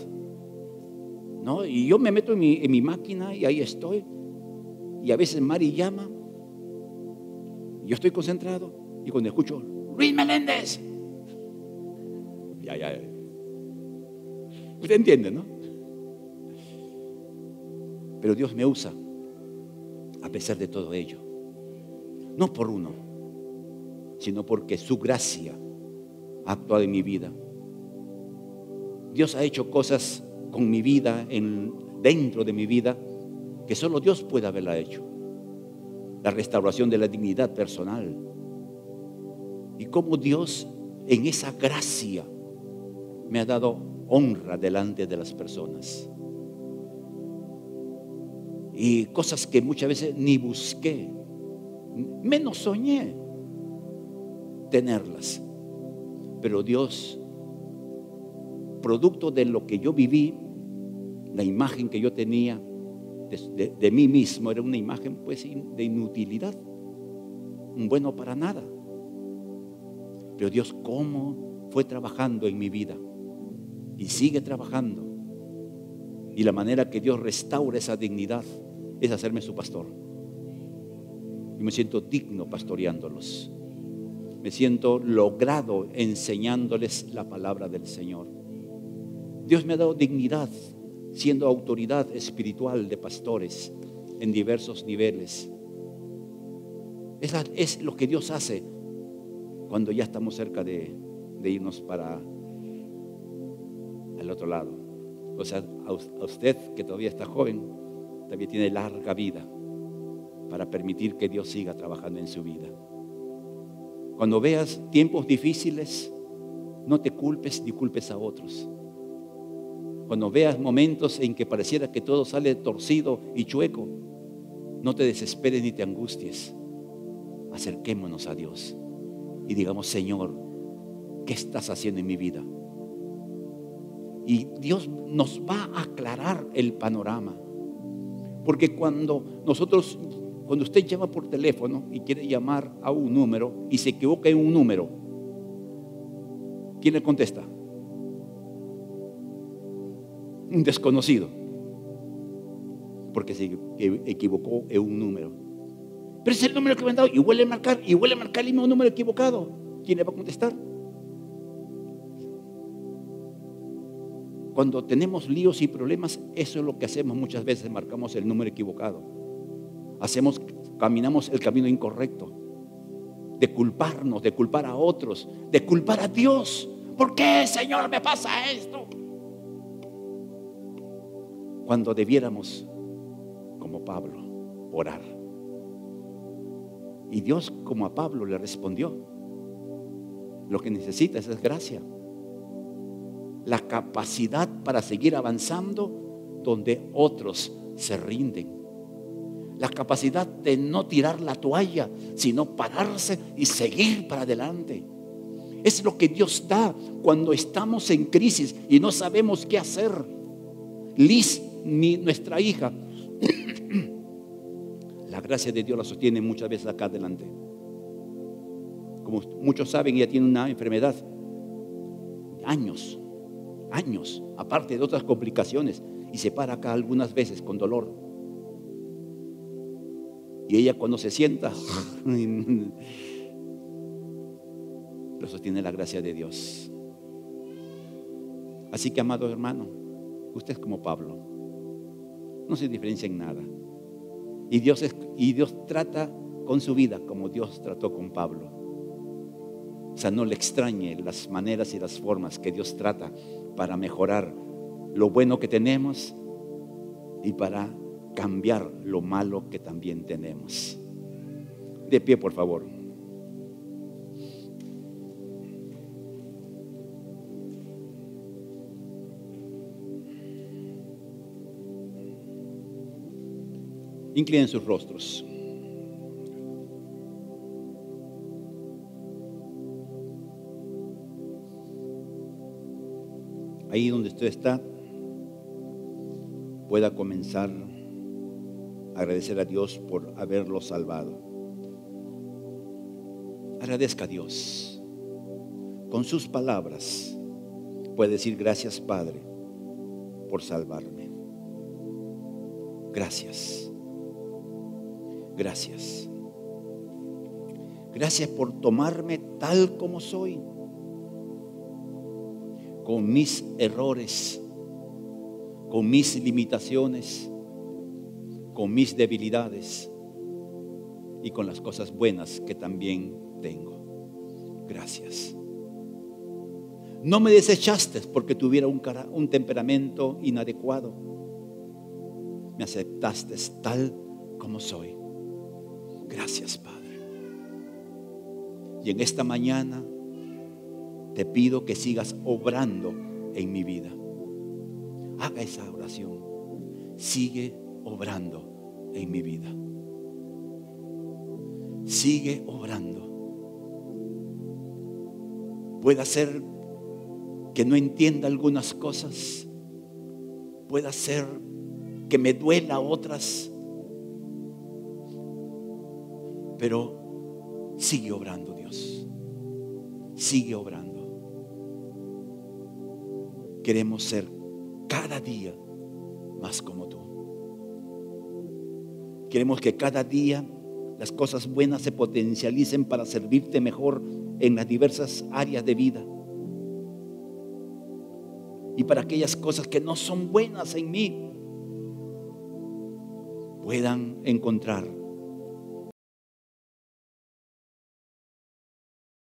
¿no? Y yo me meto en mi máquina y ahí estoy, y a veces Mari llama, yo estoy concentrado y cuando escucho Luis Meléndez, ya. Usted entiende, ¿no? Pero Dios me usa a pesar de todo ello. No por uno, sino porque su gracia ha actuado en mi vida. Dios ha hecho cosas con mi vida, dentro de mi vida, que solo Dios puede haberla hecho. La restauración de la dignidad personal. Y cómo Dios en esa gracia me ha dado honra delante de las personas. Y cosas que muchas veces ni busqué, menos soñé tenerlas. Pero Dios, producto de lo que yo viví, la imagen que yo tenía de mí mismo era una imagen pues de inutilidad, un bueno para nada. Pero Dios cómo fue trabajando en mi vida y sigue trabajando. Y la manera que Dios restaura esa dignidad es hacerme su pastor. Y me siento digno pastoreándolos. Me siento logrado enseñándoles la palabra del Señor. Dios me ha dado dignidad siendo autoridad espiritual de pastores en diversos niveles. Es lo que Dios hace cuando ya estamos cerca de irnos para al otro lado. O sea, a usted que todavía está joven, también tiene larga vida para permitir que Dios siga trabajando en su vida. Cuando veas tiempos difíciles, no te culpes ni culpes a otros. Cuando veas momentos en que pareciera que todo sale torcido y chueco, no te desesperes ni te angusties. Acerquémonos a Dios y digamos, Señor, ¿qué estás haciendo en mi vida? Y Dios nos va a aclarar el panorama. Porque cuando usted llama por teléfono y quiere llamar a un número y se equivoca en un número, ¿quién le contesta? Un desconocido, porque se equivocó en un número. Pero es el número que me han dado y vuelve a marcar el mismo número equivocado. ¿Quién le va a contestar? Cuando tenemos líos y problemas, eso es lo que hacemos muchas veces, marcamos el número equivocado. Caminamos el camino incorrecto, de culparnos, de culpar a otros, de culpar a Dios. ¿Por qué, Señor, me pasa esto? Cuando debiéramos, como Pablo, orar. Y Dios, como a Pablo, le respondió: lo que necesitas es gracia, la capacidad para seguir avanzando donde otros se rinden, la capacidad de no tirar la toalla, sino pararse y seguir para adelante. Es lo que Dios da cuando estamos en crisis y no sabemos qué hacer. Liz, nuestra hija, la gracia de Dios la sostiene muchas veces acá adelante. Como muchos saben, ella tiene una enfermedad, años, aparte de otras complicaciones, y se para acá algunas veces con dolor. Y ella, cuando se sienta, lo sostiene la gracia de Dios. Así que, amado hermano, usted es como Pablo, no se diferencia en nada. Y Dios trata con su vida como Dios trató con Pablo. O sea, no le extrañe las maneras y las formas que Dios trata para mejorar lo bueno que tenemos y para cambiar lo malo que también tenemos. De pie, por favor. Inclinen sus rostros. Ahí donde usted está, pueda comenzar a agradecer a Dios por haberlo salvado. Agradezca a Dios. Con sus palabras puede decir: gracias, Padre, por salvarme. Gracias. Gracias. Gracias por tomarme tal como soy, con mis errores, con mis limitaciones, con mis debilidades y con las cosas buenas que también tengo. Gracias. No me desechaste porque tuviera un temperamento inadecuado. Me aceptaste tal como soy. Gracias, Padre. Y en esta mañana te pido que sigas obrando en mi vida. Haga esa oración. Sigue obrando en mi vida. Sigue obrando. Puede ser que no entienda algunas cosas. Puede ser que me duela otras. Pero sigue obrando, Dios. Sigue obrando. Queremos ser cada día más como tú. Queremos que cada día las cosas buenas se potencialicen para servirte mejor en las diversas áreas de vida. Y para aquellas cosas que no son buenas en mí puedan encontrar